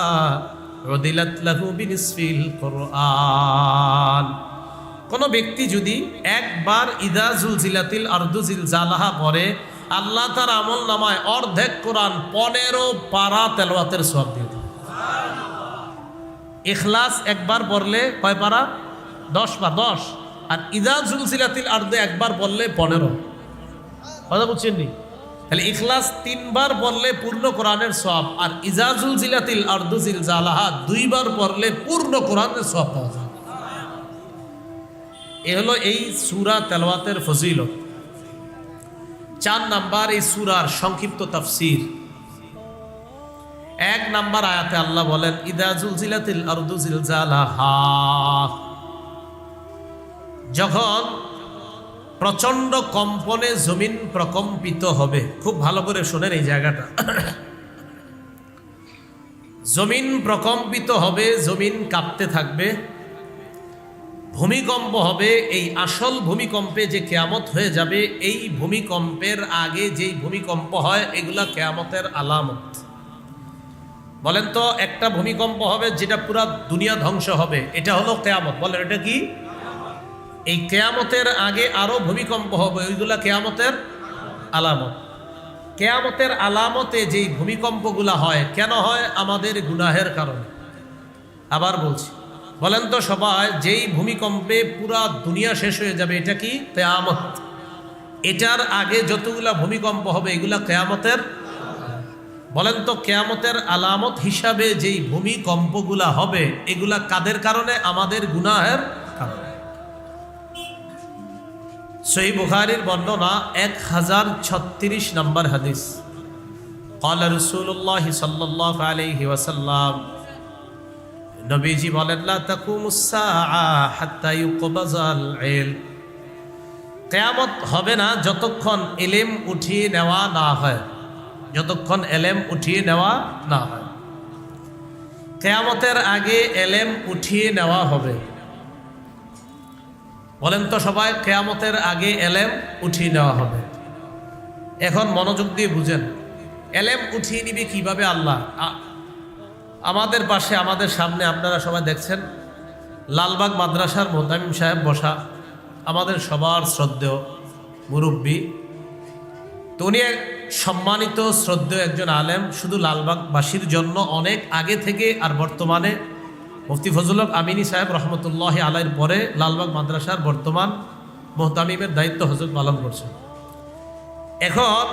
উদিলাত লাহু বিনিসফিল কোরআন। কোন ব্যক্তি যদি একবার ইযা যুলজিলাতিল আরদু জিলজালাহা পড়ে আল্লাহ তার আমলনামায় অর্ধেক কোরআন 15 পারা তেলাওয়াতের সওয়াব দিয়ে দেন। ইখলাস একবার পড়লে কয় পারা? 10 পা 10। আর ইযা যুলজিলাতিল আরদু একবার পড়লে 15। কথা বুঝছেন নি? তাহলে ইখলাস 3 বার পড়লে পূর্ণ কোরআনের সওয়াব, আর ইযা যুলজিলাতিল আরদু জিলজালাহা 2 বার পড়লে পূর্ণ কোরআনের সওয়াব পাওয়া যায়। এ হলো এই সূরা তেলাওয়াতের ফজিলত। 4 নাম্বার এই সূরার সংক্ষিপ্ত তাফসীর। 1 নাম্বার আয়াতে আল্লাহ বলেন ইদা জুলজিলাতিল আরদু জিলজালাহা, যখন প্রচন্ড কম্পনে জমিন প্রকম্পিত হবে। খুব ভালো করে শোনেন এই জায়গাটা। জমিন প্রকম্পিত হবে, জমিন কাঁপতে থাকবে, ভূমিকম্প হবে। এই আসল ভূমিকম্পে যে কিয়ামত হয়ে যাবে, এই ভূমিকম্পের আগে যেই ভূমিকম্প হয় এগুলা কিয়ামতের আলামত। বলেন তো, একটা ভূমিকম্প হবে যেটা পুরা দুনিয়া ধ্বংস হবে, এটা হলো কিয়ামত। বলেন এটা কি? এই কিয়ামতের আগে আরো ভূমিকম্প হবে, ওইগুলা কিয়ামতের আলামত। কিয়ামতের আলামতে যেই ভূমিকম্পগুলা হয়, কেন হয়? আমাদের গুনাহের কারণে। আবার বলছি, বলেন তো সবাই, যেই ভূমিকম্পে পুরা দুনিয়া শেষ হয়ে যাবে, এটা কি? কিয়ামত। এটার আগে যতগুলা ভূমিকম্প হবে এগুলা কিয়ামতের। বলেন তো, কিয়ামতের আলামত হিসাবে যেই ভূমিকম্পগুলা হবে এগুলা কাদের কারণে? আমাদের গুনাহের কারণে। সহিহ বুখারীর বর্ণনা 1036 নম্বর হাদিস। ক্বালা রাসূলুল্লাহ সাল্লাল্লাহু আলাইহি ওয়াসাল্লাম, নবীজি বলেন লা তাকুমুস সাআ হাত্তা ইউকবাযাল ইলম, কিয়ামত হবে না যতক্ষণ ইলম উঠিয়ে নেওয়া না হয়, যতক্ষণ ইলম উঠিয়ে নেওয়া না হয়। কিয়ামতের আগে ইলম উঠিয়ে নেওয়া হবে। বলেন তো সবাই, কিয়ামতের আগে ইলম উঠিয়ে নেওয়া হবে। এখন মনোযোগ দিয়ে বুঝেন, ইলম উঠিয়ে নিবে কিভাবে আল্লাহ? আমাদের পাশে, আমাদের সামনে আপনারা সবাই দেখছেন, লালবাগ মাদ্রাসার মুহতামিম সাহেব বসা, আমাদের সবার শ্রদ্ধেয় মুরব্বী। তো উনি এক সম্মানিত শ্রদ্ধেয় একজন আলেম, শুধু লালবাগবাসীর জন্য অনেক আগে থেকে আর বর্তমানে মুফতি ফজলুল হক আমিনী সাহেব রহমতুল্লাহ আলাইহির পরে লালবাগ মাদ্রাসার বর্তমান মুহতামিমের দায়িত্ব হযরত পালন করছেন। এখন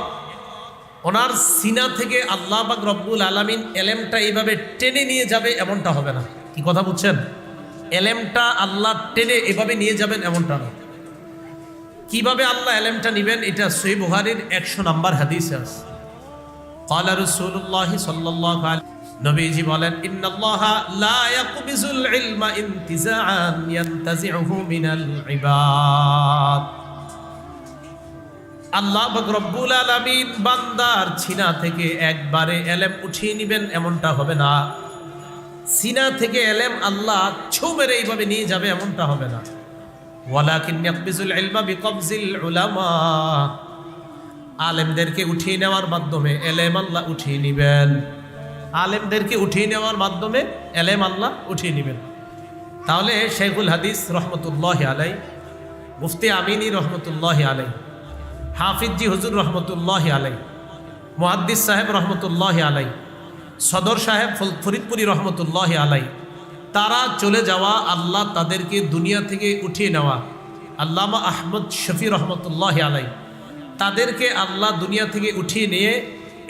ওনার সিনা থেকে আল্লাহ পাক রব্বুল আলামিন এলেমটা এইভাবে টেনে নিয়ে যাবে, এমনটা হবে না। কি কথা বুঝছেন? এলেমটা আল্লাহ টেনে এভাবে নিয়ে যাবেন এমনটা না। কিভাবে আল্লাহ এলেমটা নিবেন? এটা সহিহ বুখারীর 100 নম্বর হাদিসে আছে। ক্বালা রাসূলুল্লাহ সাল্লাল্লাহু আলাইহি, নবীজি বলেন ইন্নাল্লাহা লা ইয়াকবিজুল ইলমা ইনতিজাআন ইয়ানতাজিউহু মিনাল ইবাদ। আল্লাহ পাক রব্বুল আলামিন বান্দার সিনা থেকে একবারে ইলম উঠিয়ে নেবেন এমনটা হবে না। সিনা থেকে ইলম আল্লাহ ছু মেরে এইভাবে নিয়ে যাবে এমনটা হবে না। ওয়ালাকিন ইয়াকবিজুল ইলমা বিকবজিল উলামা, আলেমদেরকে উঠিয়ে নেওয়ার মাধ্যমে ইলম আল্লাহ উঠিয়ে নেবেন। আলেমদেরকে উঠিয়ে নেওয়ার মাধ্যমে ইলম আল্লাহ উঠিয়ে নেবেন। তাহলে শেখুল হাদিস রহমতুল্লাহ আলাই, মুফতি আমিনী রহমতুল্লাহ আলাই, হাফিজি হুজুর রহমতুল্লাহ আলাই, মুহাদ্দিস সাহেব রহমতুল্লাহ আলাই, সদর সাহেব ফরিদপুরি রহমতুল্লাহ আলাই, তারা চলে যাওয়া, আল্লাহ তাদেরকে দুনিয়া থেকে উঠিয়ে নেওয়া। আল্লামা আহমদ শফি রহমতুল্লাহ আলাই, তাদেরকে আল্লাহ দুনিয়া থেকে উঠিয়ে নিয়ে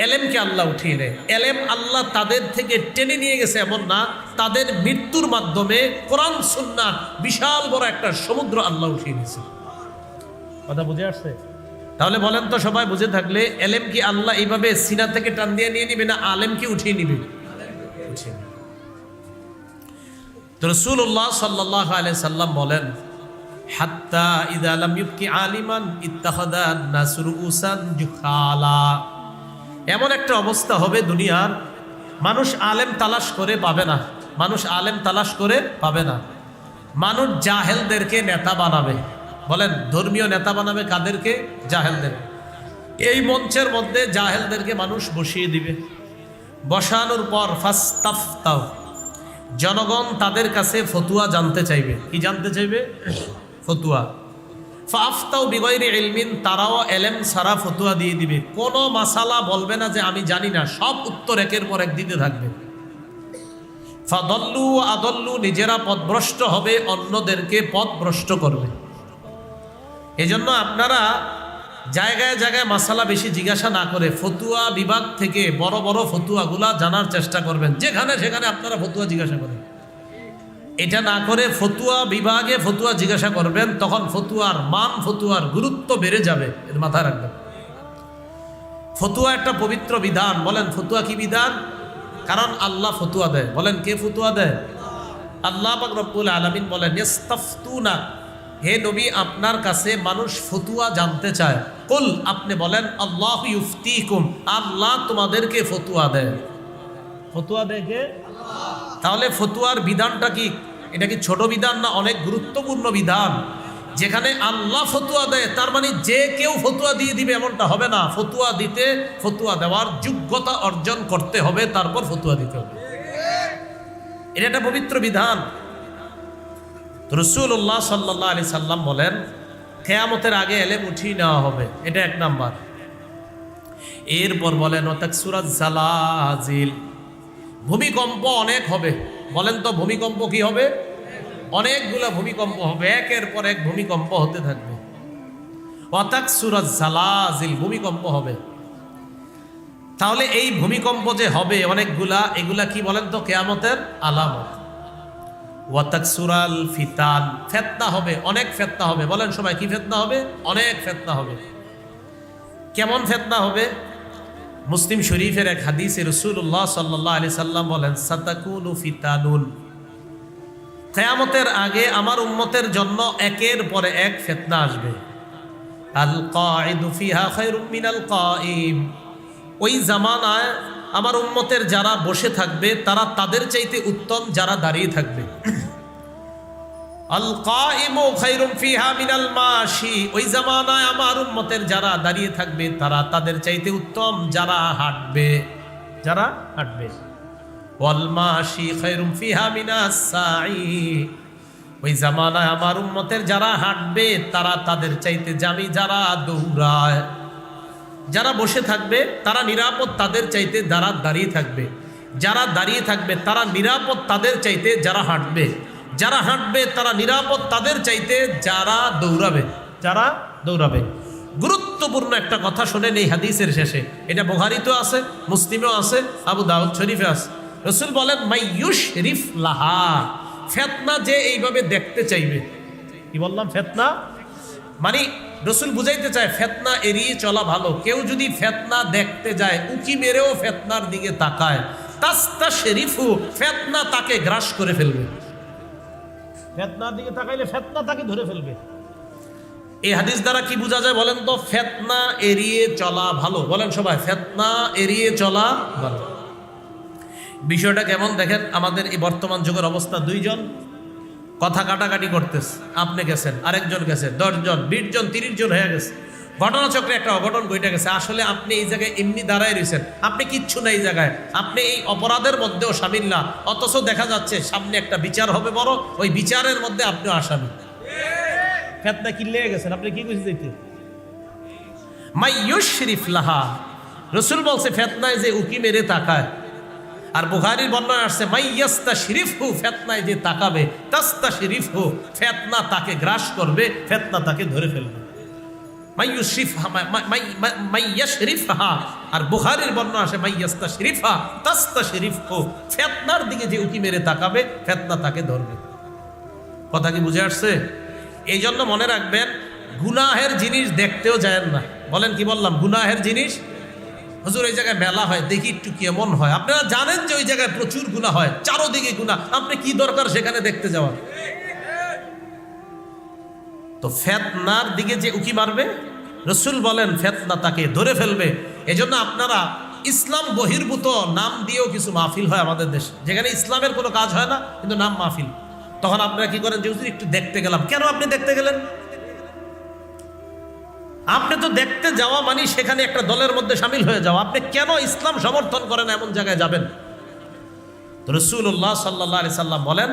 এলেমকে আল্লাহ উঠিয়ে নেয়। এলেম আল্লাহ তাদের থেকে টেনে নিয়ে গেছে এমন না, তাদের মৃত্যুর মাধ্যমে কোরআন সুন্নাহ বিশাল বড় একটা সমুদ্র আল্লাহ উঠিয়ে নিয়েছে। কথা বুঝে আসছে? তাহলে বলেন তো সবাই, বুঝে থাকলে এলেম কি আল্লাহ এইভাবে সিনা থেকে টান দিয়ে নিয়ে নিবে, না আলেমকে উঠিয়ে নিবে? উঠিয়ে নিবে। তো রাসূলুল্লাহ সাল্লাল্লাহু আলাইহি সাল্লাম বলেন হাত্তা ইযা লাম ইবকি আলিমান ইত্তাখাযা আন-নাস রুউসান জুখালা, এমন একটা অবস্থা হবে দুনিয়ার, মানুষ আলেম তালাশ করে পাবে না, মানুষ আলেম তালাশ করে পাবে না। মানুষ জাহেলদেরকে নেতা বানাবে। বলেন, ধর্মীয় নেতা বানাবে কাদেরকে? জাহেলদের। এই মঞ্চের মধ্যে জাহেলদেরকে মানুষ বসিয়ে দিবে। বসানোর পর ফাস্তাফতাও, জনগণ তাদের কাছে ফতুয়া জানতে চাইবে। কি জানতে চাইবে? ফতুয়া। ফাফতাও বিগয়রি ইলমিন, তারাও এলেম সারা ফতুয়া দিয়ে দিবে। কোনো মাসালা বলবে না যে আমি জানি না, সব উত্তর একের পর এক দিতে থাকবে। ফাদল্লু আদল্লু, নিজেরা পথভ্রষ্ট হবে, অন্যদেরকে পথভ্রষ্ট করবে। এজন্য আপনারা জায়গায় জায়গায় মাসালা বেশি জিজ্ঞাসা না করে ফতুয়া বিভাগ থেকে বড় বড় ফতুয়াগুলা জানার চেষ্টা করবেন। যেখানে সেখানে আপনারা ফতুয়া জিজ্ঞাসা করেন। এটা না করে ফতুয়া বিভাগে ফতুয়া জিজ্ঞাসা করবেন, তখন ফতুয়ার মান, ফতুয়ার গুরুত্ব বেড়ে যাবে, এর মাথায় রাখবেন। ফতুয়া একটা পবিত্র বিধান। বলেন ফতুয়া কি বিধান? কারণ আল্লাহ ফতুয়া দেয়। বলেন কে ফতুয়া দেয়? আল্লাহ পাক রব্বুল আলামিন বলেন ইস্তাফতুনা, হে নবী আপনার কাছে মানুষ ফতুয়া জানতে চায়। কুল, আপনি বলেন আল্লাহু ইউফতিকুম, আল্লাহ তোমাদেরকে ফতুয়া দেয়। ফতুয়া দেয় কে? তাহলে ফতুয়ার বিধানটা কি? এটা কি ছোট বিধান না অনেক গুরুত্বপূর্ণ বিধান? যেখানে আল্লাহ ফতুয়া দেয়, তার মানে যে কেউ ফতুয়া দিয়ে দিবে এমনটা হবে না। ফতুয়া দিতে, ফতুয়া দেওয়ার যোগ্যতা অর্জন করতে হবে, তারপর ফতুয়া দিতে হবে। এটা একটা পবিত্র বিধান। রাসূলুল্লাহ সাল্লাল্লাহু আলাইহি সাল্লাম বলেন কিয়ামতের আগে এলেম উঠিয়ে নেওয়া হবে, এটা এক নাম্বার। এরপর বলেন ওয়াতাকসুরাজ জালাজিল, ভূমিকম্প অনেক হবে। বলেন তো ভূমিকম্প কি হবে? অনেকগুলো ভূমিকম্প হবে, একের পর এক ভূমিকম্প হতে থাকবে। ওয়াতাকসুরাজ জালাজিল, ভূমিকম্প হবে। তাহলে এই ভূমিকম্প যে হবে অনেকগুলা, এগুলা কি বলেন তো? কিয়ামতের আলামত। ওয়াতাকসুরাল ফিতান, ফিতনা হবে, অনেক ফিতনা হবে। বলেন সবাই কি ফিতনা হবে? অনেক ফিতনা হবে। কেমন ফিতনা হবে? মুসলিম শরীফের এক হাদিসে রাসূলুল্লাহ সাল্লাল্লাহু আলাইহি সাল্লাম বলেন সাতাকুনু ফিতানুন, কিয়ামতের আগে আমার উম্মতের জন্য একের পরে এক ফিতনা আসবে। আল কাঈদু ফিহা খায়রুম মিনাল কাঈম, ওই জামানায় আমার উম্মতের যারা বসে থাকবে তারা তাদের চাইতে উত্তম যারা দাঁড়িয়ে থাকবে। আল কাঈমু খায়রুম ফিহা মিনাল মাশি, ওই জামানায় আমার উম্মতের যারা দাঁড়িয়ে থাকবে তারা তাদের চাইতে উত্তম যারা হাঁটবে, যারা হাঁটবে। ওয়াল মাশি খায়রুম ফিহা মিনাস সাঈ, ওই জামানায় আমার উম্মতের যারা হাঁটবে তারা তাদের চাইতে জামি যারা দৌড়ায়। যারা বসে থাকবে তারা নিরাপদ তাদের চাইতে যারা দাঁড়িয়ে থাকবে, যারা দাঁড়িয়ে থাকবে তারা নিরাপদ তাদের চাইতে যারা হাঁটবে, যারা হাঁটবে তারা নিরাপদ তাদের চাইতে যারা দৌড়াবে, যারা দৌড়াবে। গুরুত্বপূর্ণ একটা কথা শোনেন এই হাদিসের শেষে, এটা বুখারীতেও আছে, মুসলিমেও আছে, আবু দাউদ শরীফে আছে। রাসূল বলেন মাইয়ুশরিফ লাহা, ফিতনা যে এইভাবে দেখতে চাইবে। কি বললাম? ফিতনা মানে রাসূল বুঝাইতে চায় ফিতনা এড়িয়ে চলা ভালো। কেউ যদি ফিতনা দেখতে যায়, উকি মেরেও ফিতনার দিকে তাকায়, তাস্তাশরিফু, ফিতনা তাকে গ্রাস করে ফেলবে। ফিতনার দিকে তাকাইলে ফিতনা তাকে ধরে ফেলবে। এই হাদিস দ্বারা কি বোঝা যায় বলেন তো? ফিতনা এড়িয়ে চলা ভালো। বলেন সবাই ফিতনা এড়িয়ে চলা ভালো। বিষয়টা কেমন দেখেন, আমাদের এই বর্তমান যুগের অবস্থা, দুইজন কথা কাটাকাটি করতেছে, আপনি গেছেন, আরেকজন গেছে, 10 জন 20 জন 30 জন হয়ে গেছে। ঘটনাচক্রে একটা অঘটন ঘটে গেছে। আসলে আপনি এই জায়গায় এমনি দাঁড়ায় রয়েছেন, আপনি কিচ্ছু না এই জায়গায়, আপনি এই অপরাধের মধ্যেও শামিল না, অথচ দেখা যাচ্ছে সামনে একটা বিচার হবে বড়, ওই বিচারের মধ্যে আপনিও আসামি। ফিতনা কি লেগে গেছেন, আপনি কি কইতে চাইতে? মাইয়ুশরিফ লাহা, রাসূল বলছে ফিতনায় যে উকি মেরে তাকায়। আর বুখারীর বর্ণনা আসছে মাইয়াস্তাশরিফহু, ফিতনায় যে তাকাবে, তাস্তাশরিফহু, ফিতনা তাকে গ্রাস করবে, ফিতনা তাকে ধরে ফেলবে। মাইয়াশরিফহা, আর বুখারীর বর্ণনা আসে মাইয়াস্তাশরিফহা তাস্তাশরিফহু, ফিতনার দিকে যে উকি মেরে তাকাবে, ফিতনা তাকে ধরবে। কথা কি বুঝে আসছে? এই জন্য মনে রাখবেন, গুনাহের জিনিস দেখতেও যায় না। বলেন কি বললাম? গুনাহের জিনিস। হুজুর এই জায়গায় মেলা হয়, দেখি একটু কেমন হয়। আপনারা জানেন যে ওই জায়গায় প্রচুর গুনাহ হয়, চারোদিকে গুনাহ, আপনি কি দরকার সেখানে দেখতে যাওয়ার? তো ফিতনার দিকে যে উকি মারবে, রাসূল বলেন ফিতনা তাকে ধরে ফেলবে। এজন্য আপনারা ইসলাম বহির্ভূত নাম দিয়েও কিছু মাহফিল হয় আমাদের দেশে, যেখানে ইসলামের কোনো কাজ হয় না কিন্তু নাম মাহফিল। তখন আপনারা কি করেন? যে হুজুর একটু দেখতে গেলাম। কেন আপনি দেখতে গেলেন? আপনি তো দেখতে যাওয়া মানে সেখানে একটা দলের মধ্যে শামিল হয়ে যাওয়া। আপনি কেন ইসলাম সমর্থন করেন এমন জায়গায় যাবেন? তো রাসূলুল্লাহ সাল্লাল্লাহু আলাইহি সাল্লাম বলেন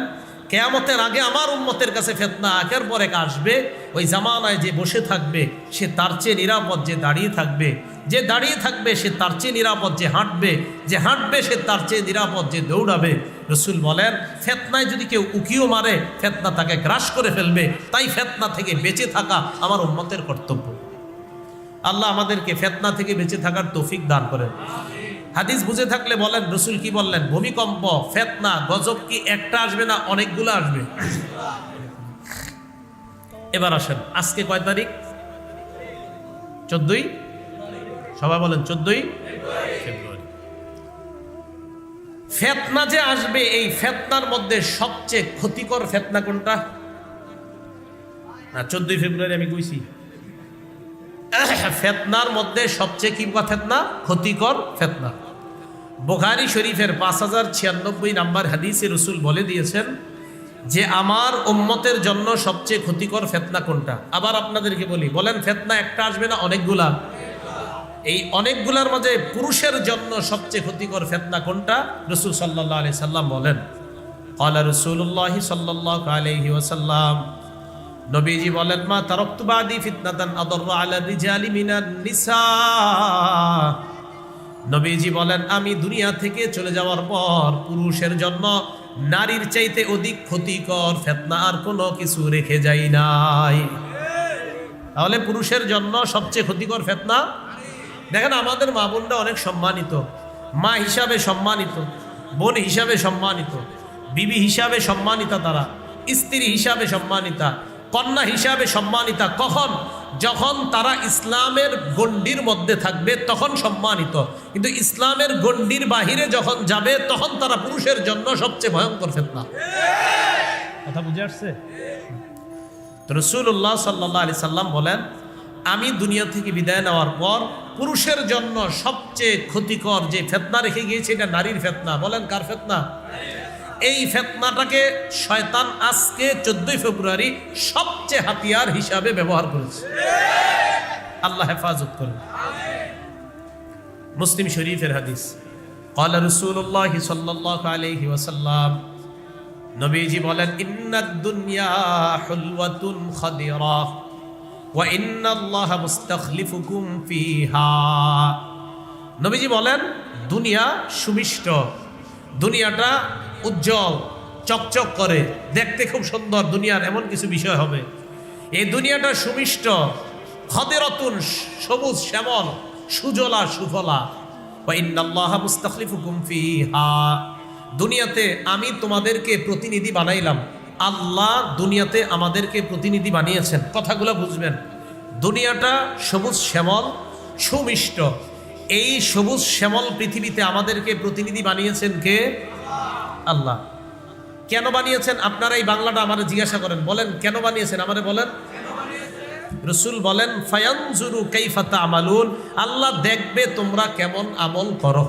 কিয়ামতের আগে আমার উম্মতের কাছে ফিতনা একের পর এক আসবে। ওই জামানায় যে বসে থাকবে সে তার চেয়ে নিরাপদ যে দাঁড়িয়ে থাকবে, যে দাঁড়িয়ে থাকবে সে তার চেয়ে নিরাপদ যে হাঁটবে, যে হাঁটবে সে তার চেয়ে নিরাপদ যে দৌড়াবে। রাসূল বলেন ফিতনায় যদি কেউ উকিও মারে, ফিতনা তাকে গ্রাস করে ফেলবে। তাই ফিতনা থেকে বেঁচে থাকা আমার উম্মতের কর্তব্য। আল্লাহ আমাদেরকে ফিতনা থেকে বেঁচে থাকার তৌফিক দান করেন। হাদিস বুঝে থাকলে বলেন রসুল কি বললেন? ভূমিকম্প, ফিতনা, গজব কি একটা আসবে না অনেকগুলো আসবে? এবার আসেন, আজকে কয় তারিখ? 14ই, সবাই বলেন 14ই ফেব্রুয়ারি। ফিতনা যে আসবে, এই ফিতনার মধ্যে সবচেয়ে ক্ষতিকর ফিতনা কোনটা? না, 14ই ফেব্রুয়ারি আমি কইছি। ফিতনার মধ্যে সবচেয়ে কি ফিতনা? ক্ষতিকর ফিতনা। বুখারী শরীফের 5096 নাম্বার হাদিসে রাসূল বলে দিয়েছেন যে আমার উম্মতের জন্য সবচেয়ে ক্ষতিকর ফিতনা কোনটা। আবার আপনাদেরকে বলি, বলেন ফিতনা একটা আসবে না অনেকগুলা? এই অনেকগুলার মাঝে পুরুষের জন্য সবচেয়ে ক্ষতিকর ফিতনা কোনটা? রাসূল সাল্লাল্লাহু আলাইহি সাল্লাম বলেন, ক্বালা রাসূলুল্লাহ সাল্লাল্লাহু আলাইহি ওয়াসাল্লাম, নবীজি বলেন, মা তারাকতু বাদি ফিতনাতান আদাররু আলা রিজালি মিনান নিসা। নবীজি বলেন, আমি দুনিয়া থেকে চলে যাওয়ার পর পুরুষের জন্য নারীর চাইতে অধিক ক্ষতিকর ফিতনা আর কোনো কিছু রেখে যাই নাই। তাহলে পুরুষের জন্য সবচেয়ে ক্ষতিকর ফিতনা। দেখেন আমাদের মা বোনরা অনেক সম্মানিত, মা হিসাবে সম্মানিত, বোন হিসাবে সম্মানিত, বিবি হিসাবে সম্মানিতা, তারা স্ত্রী হিসাবে সম্মানিতা, কন্যা হিসাবে সম্মানিতা। কখন? যখন তারা ইসলামের গণ্ডির মধ্যে থাকবে তখন সম্মানিত, কিন্তু ইসলামের গণ্ডির বাহিরে যখন যাবে তখন তারা পুরুষের জন্য সবচেয়ে ভয়ঙ্কর ফিতনা। কথা বুঝে আসছে? তো রাসূলুল্লাহ সাল্লাল্লাহু আলাইহি সাল্লাম বলেন, আমি দুনিয়া থেকে বিদায় নেওয়ার পর পুরুষের জন্য সবচেয়ে ক্ষতিকর যে ফিতনা রেখে গিয়েছে এটা নারীর ফিতনা। বলেন কার ফিতনা? এই ফিতনাটাকে শয়তান আজকে 14ই ফেব্রুয়ারি সবচেয়ে হাতিয়ার হিসাবে ব্যবহার করেছে। আল্লাহ হেফাজত করুন। মুসলিম শরীফের হাদিস, ক্বালা রাসূলুল্লাহ সাল্লাল্লাহু আলাইহি ওয়াসাল্লাম, নবীজি বলেন, ইন্নাদ দুনিয়া হুলওয়াতুন খাদিরা ওয়া ইন্নাল্লাহা মুস্তাখলিফুকুম ফিহা। নবীজি বলেন, দুনিয়া সুমিষ্ট, দুনিয়াটা উজ্জ্বল, চকচক করে, দেখতে খুব সুন্দর, দুনিয়ার এমন কিছু বিষয় হবে। এই দুনিয়াটা সুমিষ্ট, খাদিরাতুন, সবুজ শ্যামল, সুজলা সুফলা, ওয়া ইন্নাল্লাহা মুস্তাখলিফুকুম ফিহা। দুনিয়াতে আমি তোমাদেরকে প্রতিনিধি বানাইলাম। আল্লাহ দুনিয়াতে আমাদেরকে প্রতিনিধি বানিয়েছেন। কথাগুলো বুঝবেন। দুনিয়াটা সবুজ শ্যামল, সুমিষ্ট। এই সবুজ শ্যামল পৃথিবীতে আমাদেরকে প্রতিনিধি বানিয়েছেন কে? আল্লাহ। কেন বানিয়েছেন? আপনারা এই বাংলাটা আমারে জিজ্ঞাসা করেন, বলেন কেন বানিয়েছেন, আমারে বলেন। রাসূল বলেন, ফায়ানজুরু কাইফা তা'মালুন, আল্লাহ দেখবে তোমরা কেমন আমল করো।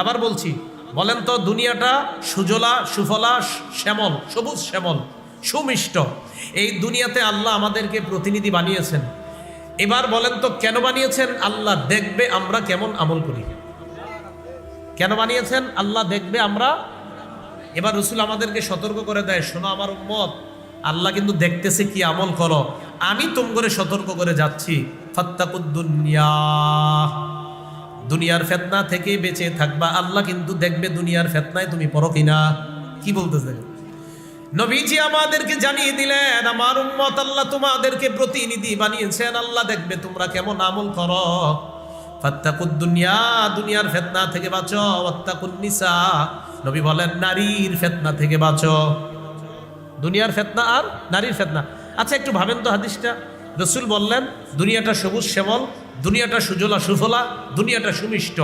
আবার বলছি, বলেন তো, দুনিয়াটা সুজলা সুফলা, শ্যামল, সবুজ শ্যামল, সুমিষ্ট, এই দুনিয়াতে আল্লাহ আমাদেরকে প্রতিনিধি বানিয়েছেন। এবার বলেন তো কেন বানিয়েছেন? আল্লাহ দেখবে আমরা কেমন আমল করি। কেন বানিয়েছেন? আল্লাহ দেখবে আমরা। এবার রাসূল আমাদেরকে সতর্ক করে দেয়, শোনো আমার উম্মত, আল্লাহ কিন্তু দেখতেছে কি আমল করো। আমি তোমরা সতর্ক করে যাচ্ছি, ফাত্তাকুদ দুনিয়া, দুনিয়ার ফিতনা থেকে বেঁচে থাকবা। আল্লাহ কিন্তু দেখবে দুনিয়ার ফিতনায় তুমি পড়ো কিনা। কি বলতেছে? নবীজি আমাদেরকে জানিয়ে দিলেন, আমার উম্মত, আল্লাহ তোমাদেরকে প্রতিনিধি বানিয়েছেন, আল্লাহ দেখবে তোমরা কেমন আমল করো। ফাত্তাকুদ দুনিয়া, দুনিয়ার ফিতনা থেকে বাঁচো। ওয়াত্তাকুন নিসা, নবী বলেন নারীর ফিতনা থেকে বাঁচো। দুনিয়ার ফিতনা আর নারীর ফিতনা। আচ্ছা একটু ভাবেন তো হাদিসটা। রাসূল বললেন দুনিয়াটা সবুজ শ্যামল, দুনিয়াটা সুজলা সুফলা, দুনিয়াটা সুমিষ্ট,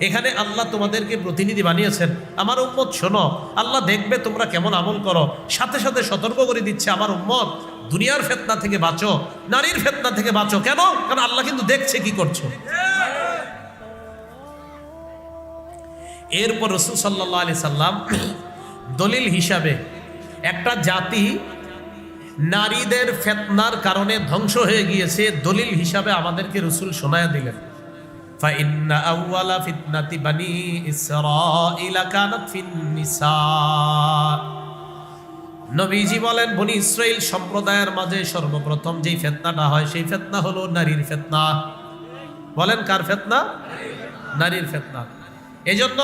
এখানে আল্লাহ তোমাদেরকে প্রতিনিধি বানিয়েছেন। আমার উম্মত শোনো, আল্লাহ দেখবে তোমরা কেমন আমল করো। সাথে সাথে সতর্ক করে দিচ্ছে, আমার উম্মত দুনিয়ার ফিতনা থেকে বাঁচো, নারীর ফিতনা থেকে বাঁচো। কেন? কারণ আল্লাহ কিন্তু দেখছে কি করছো। এরপর রাসূল সাল্লাল্লাহু আলাইহি সাল্লাম দলিল হিসাবে, একটা জাতি নারীদের ফিতনার কারণে ধ্বংস হয়ে গিয়েছে, দলিল হিসাবে আমাদেরকে রাসূল শোনায়া দিলেন, ফাইন্না আউওয়ালা ফিতনাতি বানি ইসরাঈলা কানাত ফিন নিসা। নবীজি বলেন, বনি ইসরাইল সম্প্রদায়ের মাঝে সর্বপ্রথম যেই ফিতনাটা হয় সেই ফিতনা হলো নারীর ফিতনা। বলেন কার ফিতনা? নারীর ফিতনা। এজন্য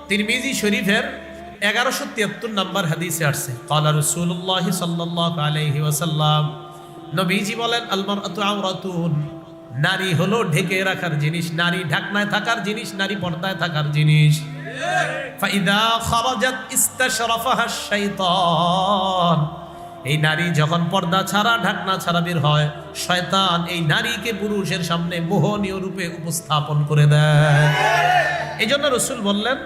তিরমিজি শরীফের 1173 নম্বর হাদিসে আসছে, ক্বালা রাসূলুল্লাহ সাল্লাল্লাহু আলাইহি ওয়াসাল্লাম, নবীজি বলেন, আল মারআতু আওরাতুন, নারী হলো ঢেকে রাখার জিনিস, নারী ঢাকনায় থাকার জিনিস, নারী পর্দায় থাকার জিনিস। ফাইদা খারাজাত ইস্তাশরাফাহা শাইতান, এই নারী যখন পর্দা ছাড়া ঢাকনা ছাড়া বের হয়, শয়তান এই নারীকে পুরুষের সামনে মোহনীয় রূপে উপস্থাপন করে দেয়। এই জন্য রসুল বললেন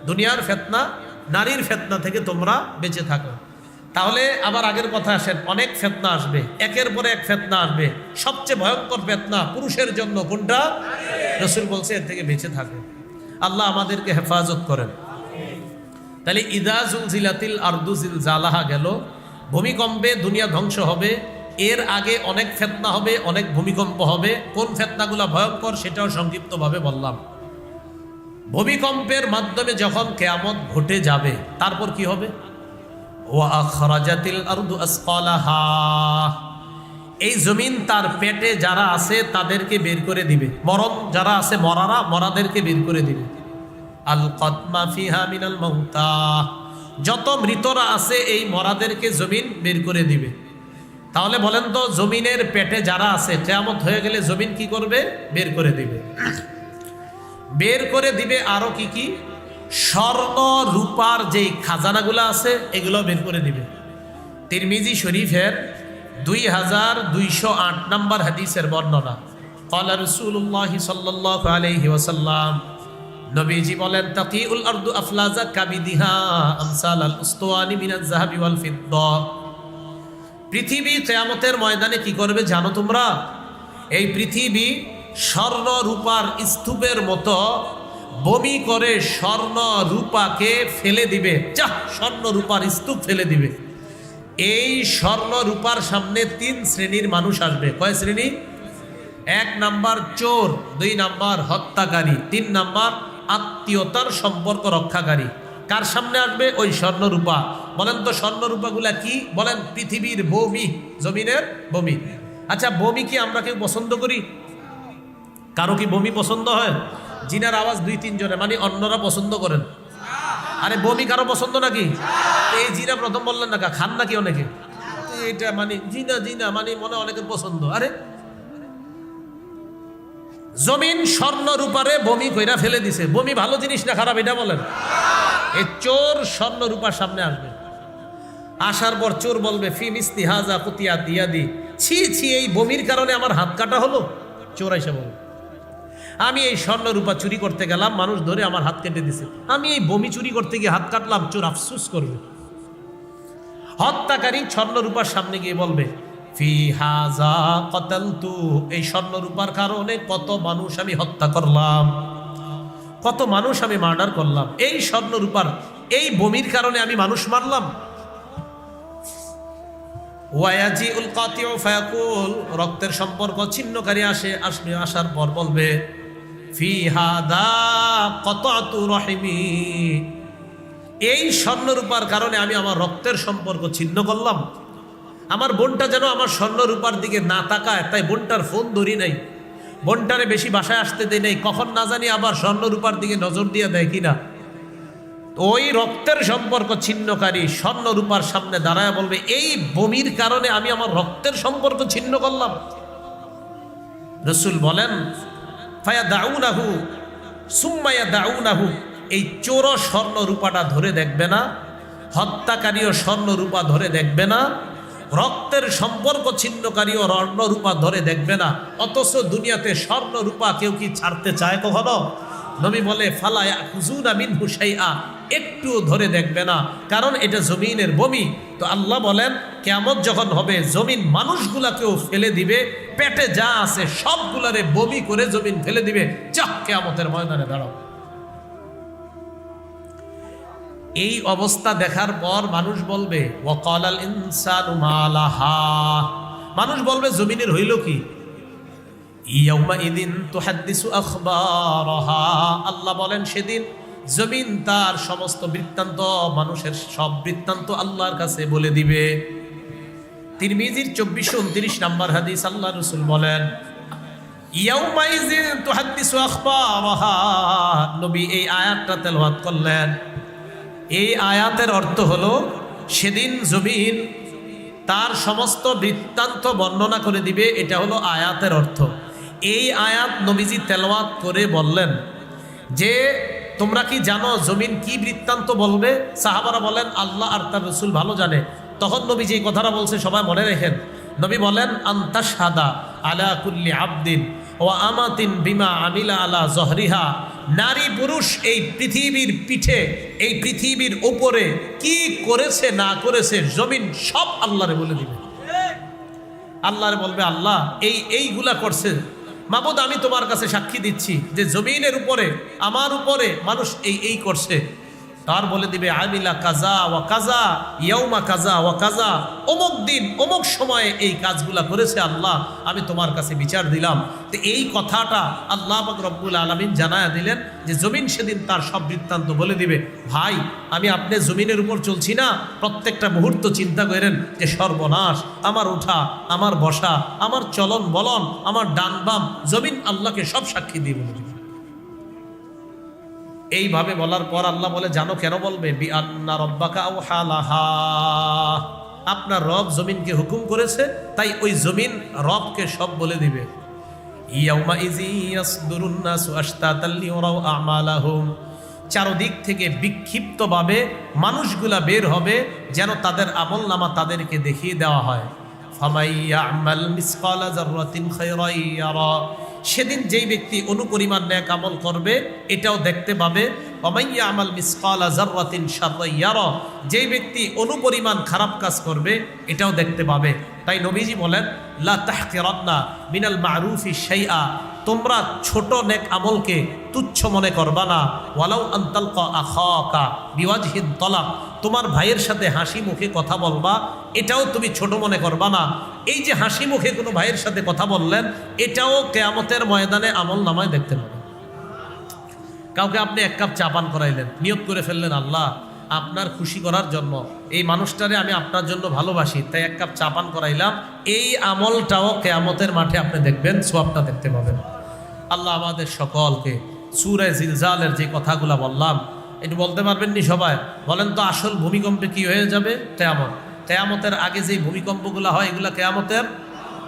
দুনিয়ার ফিতনা, নারীর ফিতনা থেকে তোমরা বেঁচে থাকো। তাহলে আবার আগের কথা আসেন, অনেক ফিতনা আসবে, একের পরে এক ফিতনা আসবে। সবচেয়ে ভয়ঙ্কর ফিতনা পুরুষের জন্য কোনটা? রসুল বলছে এর থেকে বেঁচে থাকো। আল্লাহ আমাদেরকে হেফাজত করেন। তাহলে ইদা জুলজিলাতিল আরদু জিলজালাহা গেল, ভূমিকম্পে দুনিয়া ধ্বংস হবে। এর আগে অনেক ফিতনা হবে, অনেক ভূমিকম্প হবে। কোন ফিতনাগুলো ভয়ঙ্কর সেটাও সংক্ষিপ্তভাবে বললাম। ভূমিকম্পের মাধ্যমে যখন কিয়ামত ঘটে যাবে, তারপর কি হবে? ওয়া আখরাজাতিল আরদু আসকালাহা, এই জমিন তার পেটে যারা আছে তাদেরকে বের করে দিবে। মরণ যারা আছে, মরাদেরকে বের করে দিবে। আল কতমা ফিহা মিনাল মাউতা, যত মৃতরা আছে এই মরাদেরকে জমিন বের করে দিবে। তাহলে বলেন তো, জমিনের পেটে যারা আছে কিয়ামত হয়ে গেলে জমিন কি করবে? বের করে দিবে। বের করে দিবে আরো কি কি? স্বর্ণ রূপার যেই খাজানাগুলো আছে এগুলো বের করে দিবে। তিরমিজি শরীফের 2208 নম্বর হাদিসের বর্ণনা। ক্বালা রাসূলুল্লাহ সাল্লাল্লাহু আলাইহি ওয়াসাল্লাম, নবীজি বলেন, তাকিউল আরদু আফলাজা কাবিদিহা আমসাল আল উসতুয়ানি মিনাজ যাহাবি ওয়াল ফিদ্দা, পৃথিবী কিয়ামতের ময়দানে কি করবে জানো তোমরা? এই পৃথিবী স্বর্ণ রূপার স্তূপের মতো বমি করে স্বর্ণ রূপাকে ফেলে দিবে। যা, স্বর্ণ রূপার স্তূপ ফেলে দিবে। এই স্বর্ণ রূপার সামনে 3 শ্রেণীর মানুষ আসবে। কয় শ্রেণী? 1 নাম্বার চোর, 2 নাম্বার হত্যাকারী, 3 নাম্বার আত্মীয়তার সম্পর্ক রক্ষাকারী। কার সামনে আসবে? ওই স্বর্ণ রূপা। বলেন তো স্বর্ণ রূপাগুলা কি? বলেন পৃথিবীর বমি, জমিনের বমি। আচ্ছা, বমি কি আমরা কেউ পছন্দ করি? কারো কি বমি পছন্দ হয়? জিনার আওয়াজ 2-3 জনে, মানে অন্যরা পছন্দ করেন। আরে বমি কারো পছন্দ নাকি? এই জিনা প্রথম বললেন না, খান নাকি অনেকে? এটা মানে জিনা মানে মনে অনেকের পছন্দ। আরে জমিন স্বর্ণ রূপারে বমি কইরা ফেলে দিছে। বমি ভালো জিনিস না খারাপ এটা বলেন? এই চোর স্বর্ণ রূপার সামনে আসবে। আসার পর চোর বলবে, ফি মিসলি হাজা কুতিয়া দিয়াদি, ছি ছি, এই বমির কারণে আমার হাত কাটা হলো। চোর এসে বলবে, আমি এই স্বর্ণ রূপা চুরি করতে গেলাম, মানুষ ধরে আমার হাত কেটে দিছে, আমি এই বমি চুরি করতে গিয়ে হাত কাটলাম। চোর আফসোস করবে। হত্যাকারী স্বর্ণ রূপার সামনে গিয়ে বলবে, ফি হাজা কতালতু, এই স্বর্ণ রূপার কারণে কত মানুষ আমি হত্যা করলাম, কত মানুষ আমি মার্ডার করলাম, এই স্বর্ণ রূপার এই বমির কারণে আমি মানুষ মারলাম। ওয়ায়াজিউল কাতিউ ফায়াকুল, রক্তের সম্পর্ক ছিন্নকারী আসবে, আসার পর বলবে, ফি হাদা কতাতু রহিমি, এই স্বর্ণ রূপার কারণে আমি আমার রক্তের সম্পর্ক ছিন্ন করলাম। আমার বোনটা যেন আমার স্বর্ণ রূপার দিকে না তাকায়, তাই বোনটার ফোন ধরি নাই, বোনটারে বেশি বাসায় আসতে দেয় নাই, কখন না জানি আবার স্বর্ণ রূপার দিকে নজর দিয়ে দেয় কিনা। ওই রক্তের সম্পর্ক ছিন্নকারী স্বর্ণ রূপার সামনে দাঁড়ায় বলবে, এই বমির কারণে আমি আমার রক্তের সম্পর্ক ছিন্ন করলাম। রাসূল বলেন, ফায়াদাউনাহু সুম্মা ইয়াদাউনাহু, এই চোর স্বর্ণ রূপাটা ধরে দেখবে না, হত্যাকারীও স্বর্ণ রূপা ধরে দেখবে না, রক্তের সম্পর্ক ছিন্নকারীও স্বর্ণ রূপা ধরে দেখবে না। অথচ দুনিয়াতে স্বর্ণ রূপা কেউ কি ছাড়তে চায় কখনো? নবী বলে, ফালা ইয়াখুযুনা মিনহু শাইআ, একটুও ধরে দেখবে না, কারণ এটা জমিনের বমি। তো আল্লাহ বলেন, কিয়ামত যখন হবে জমিন মানুষগুলাকেও ফেলে দিবে, পেটে যা আছে সবগুলারে বমি করে জমিন ফেলে দিবে। যা, কিয়ামতের ময়দানে দাঁড়াও। এই অবস্থা দেখার পর মানুষ বলবে, ওয়াকালাল ইনসানু মা লাহা, মানুষ বলবে জমিনের হইল কি? ইয়াউমাইযিন তুহাদ্দিসু আখবারাহা, আল্লাহ বলেন সেদিন জমিন তার সমস্ত বৃত্তান্ত, মানুষের সব বৃত্তান্ত আল্লাহর কাছে বলে দিবে। তিরমিজির 2429 নম্বর হাদিস, আল্লাহ রাসূল বলেন, ইয়াউমাইযিন তুহাদ্দিসু আখবারাহা, নবী এই আয়াতটা তেলাওয়াত করলেন। এই আয়াতের অর্থ হলো, সেদিন জমিন তার সমস্ত বৃত্তান্ত বর্ণনা করে দিবে, এটা হলো আয়াতের অর্থ। এই আয়াত নবীজি তেলাওয়াত করে বললেন যে তোমরা কি জানো জমিন কি বৃত্তান্ত বলবে? সাহাবারা বলেন আল্লাহ আর তার রাসূল ভালো জানে। তখন নবী যে কথাটা বলছে সবাই মনে রেখেন। নবী বলেন আনতাশহাদা আলা কুল্লি আবদিন ওয়া আমাতিন বিমা আমিলা আলা জহরিহা। নারী পুরুষ এই পৃথিবীর পিঠে, এই পৃথিবীর উপরে কি করেছে না করেছে জমিন সব আল্লাহরে বলে দিবে। আল্লাহরে বলবে আল্লাহ এইগুলা করছে। মাবুদ আমি তোমার কাছে সাক্ষী দিচ্ছি যে জমিনের উপরে আমার উপরে মানুষ এই করছে। তার বলে দিবে আমিলা কাজা ওয়া কাজা ইয়াউমা কাজা ওয়া কাজা, অমুক দিন অমুক সময়ে এই কাজগুলা করেছে আল্লাহ, আমি তোমার কাছে বিচার দিলাম। তো এই কথাটা আল্লাহ পাক রব্বুল আলামিন জানায়া দিলেন যে জমিন সেদিন তার সব বৃত্তান্ত বলে দিবে। ভাই আমি আপনি জমিনের উপর চলছি না, প্রত্যেকটা মুহূর্ত চিন্তা করেন যে সর্বনাশ, আমার ওঠা, আমার বসা, আমার চলন বলন, আমার ডান বাম, জমিন আল্লাহকে সব সাক্ষী দিয়ে বলে দিবে। এইভাবে বলার পর আল্লাহ বলে জানো কেন বলবে? বিআন্না রাব্বাকা আওহা লাহা, আপনার রব জমিনকে হুকুম করেছে, তাই ওই জমিন রবকে সব বলে দিবে। ইয়াউমা ইজি ইয়াসদুরুন নাসু আশতাতাল লিয়ারাউ আমালাহুম, চারদিক থেকে বিক্ষিপ্তভাবে মানুষগুলা বের হবে যেন তাদের আমলনামা তাদেরকে দেখিয়ে দেওয়া হয়। ফামাইয়ামাল মিসকালা যাররাতিন খায়রান ইয়ারা, সেদিন যেই ব্যক্তি অনুপরিমাণ নেক আমল করবে এটাও দেখতে পাবে। ওমাইয়া আমাল মিসকালা যাররাতিন শাররান ইয়ারা, যেই ব্যক্তি অনুপরিমাণ খারাপ কাজ করবে এটাও দেখতে পাবে। তাই নবীজি বলেন লা তাহকিরান্না মিনাল মারুফি শাইআ, তোমরা ছোট নেক আমলকে তুচ্ছ মনে করবা না। ওয়ালাউ আন তালকা আখাকা বিওয়াজহিন তালাক, তোমার ভাইয়ের সাথে হাসি মুখে কথা বলবা এটাও তুমি ছোট মনে করবা না। এই যে হাসি মুখে কোনো ভাইয়ের সাথে কথা বললেন এটাও কিয়ামতের ময়দানে আমল নামায় দেখতে পাবেন। কাউকে আপনি এক কাপ চা পান করাইলেন, নিয়ত করে ফেললেন আল্লাহ আপনার খুশি করার জন্য, এই মানুষটারে আমি আপনার জন্য ভালোবাসি, তাই এক কাপ চা পান করাইলাম, এই আমলটাও কিয়ামতের মাঠে আপনি দেখবেন, সওয়াবটা দেখতে পাবেন। আল্লাহ আমাদের সকলকে সূরা জিলজালের যে কথাগুলো বললাম একটু বলতে পারবেন নি সবাই? বলেন তো আসল ভূমিকম্পে কি হয়ে যাবে? কিয়ামত। কিয়ামতের আগে যে ভূমিকম্পগুলো হয় এগুলা কিয়ামতের,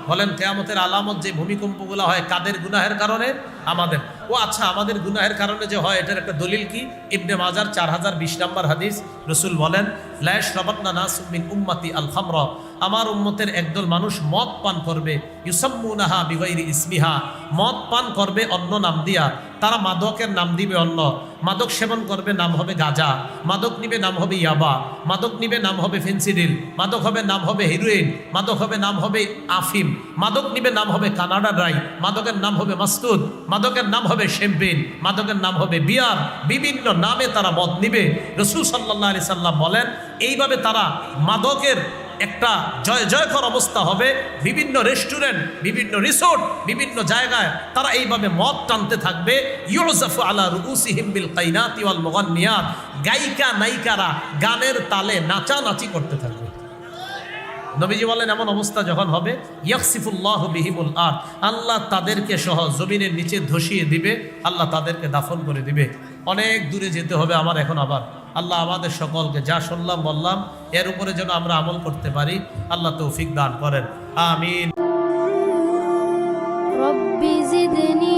বলেন কিয়ামতের আলামত যে ভূমিকম্পগুলো হয় কাদের গুনাহের কারণে? আমাদের। ও আচ্ছা, আমাদের গুনাহের কারণে যে হয় এটার একটা দলিল কি? ইবনে মাজার 4020 নম্বর হাদিস, রাসূল বলেন লা ইয়াশরাবান্না নাসুম মিন উম্মতি আল খামরা, আমার উম্মতের একদল মানুষ মদ পান করবে, ইউসাম্মুনাহা বিগাইরি ইসমিহা, মদ পান করবে অন্য নাম দিয়া, তারা মাদকের নাম দিবে অন্য, মাদক সেবন করবে নাম হবে গাঁজা, মাদক নিবে নাম হবে ইয়াবা, মাদক নিবে নাম হবে ফেন্সিডিল, মাদক হবে নাম হবে হিরোইন, মাদক হবে নাম হবে আফিম, মাদক নিবে নাম হবে কানাডা ড্রাই, মাদকের নাম হবে মাস্তুদ, মাদকের নাম হবে শ্যাম্পেন, মাদকের নাম হবে বিয়ার, বিভিন্ন নামে তারা মদ নিবে। রাসূল সাল্লাল্লাহু আলাইহি সাল্লাম বলেন এইভাবে তারা মাদকের একটা জয় জয়কর অবস্থা হবে। বিভিন্ন রেস্টুরেন্ট, বিভিন্ন রিসোর্ট, বিভিন্ন জায়গায় তারা এইভাবে মদ টানতে থাকবে। ইউজাফু আলা রুউসিহিম বিল কাইনাতি ওয়াল মুগান্নিয়াত, গায়িকা নায়িকারা গানের তালে নাচানাচি করতে থাকবে। নবীজি বলেন এমন অবস্থা যখন হবে ইয়াকসিফুল্লাহু বিহিমুল আরদ, আল্লাহ তাদেরকে সহ জমিনের নিচে ধসিয়ে দিবে, আল্লাহ তাদেরকে দাফন করে দিবে। অনেক দূরে যেতে হবে আমার এখন আবার। আল্লাহ আমাদের সকলকে যা শুনলাম বললাম এর উপরে যেন আমরা আমল করতে পারি, আল্লাহ তৌফিক দান করেন। আমিন। রব্বি জিদনি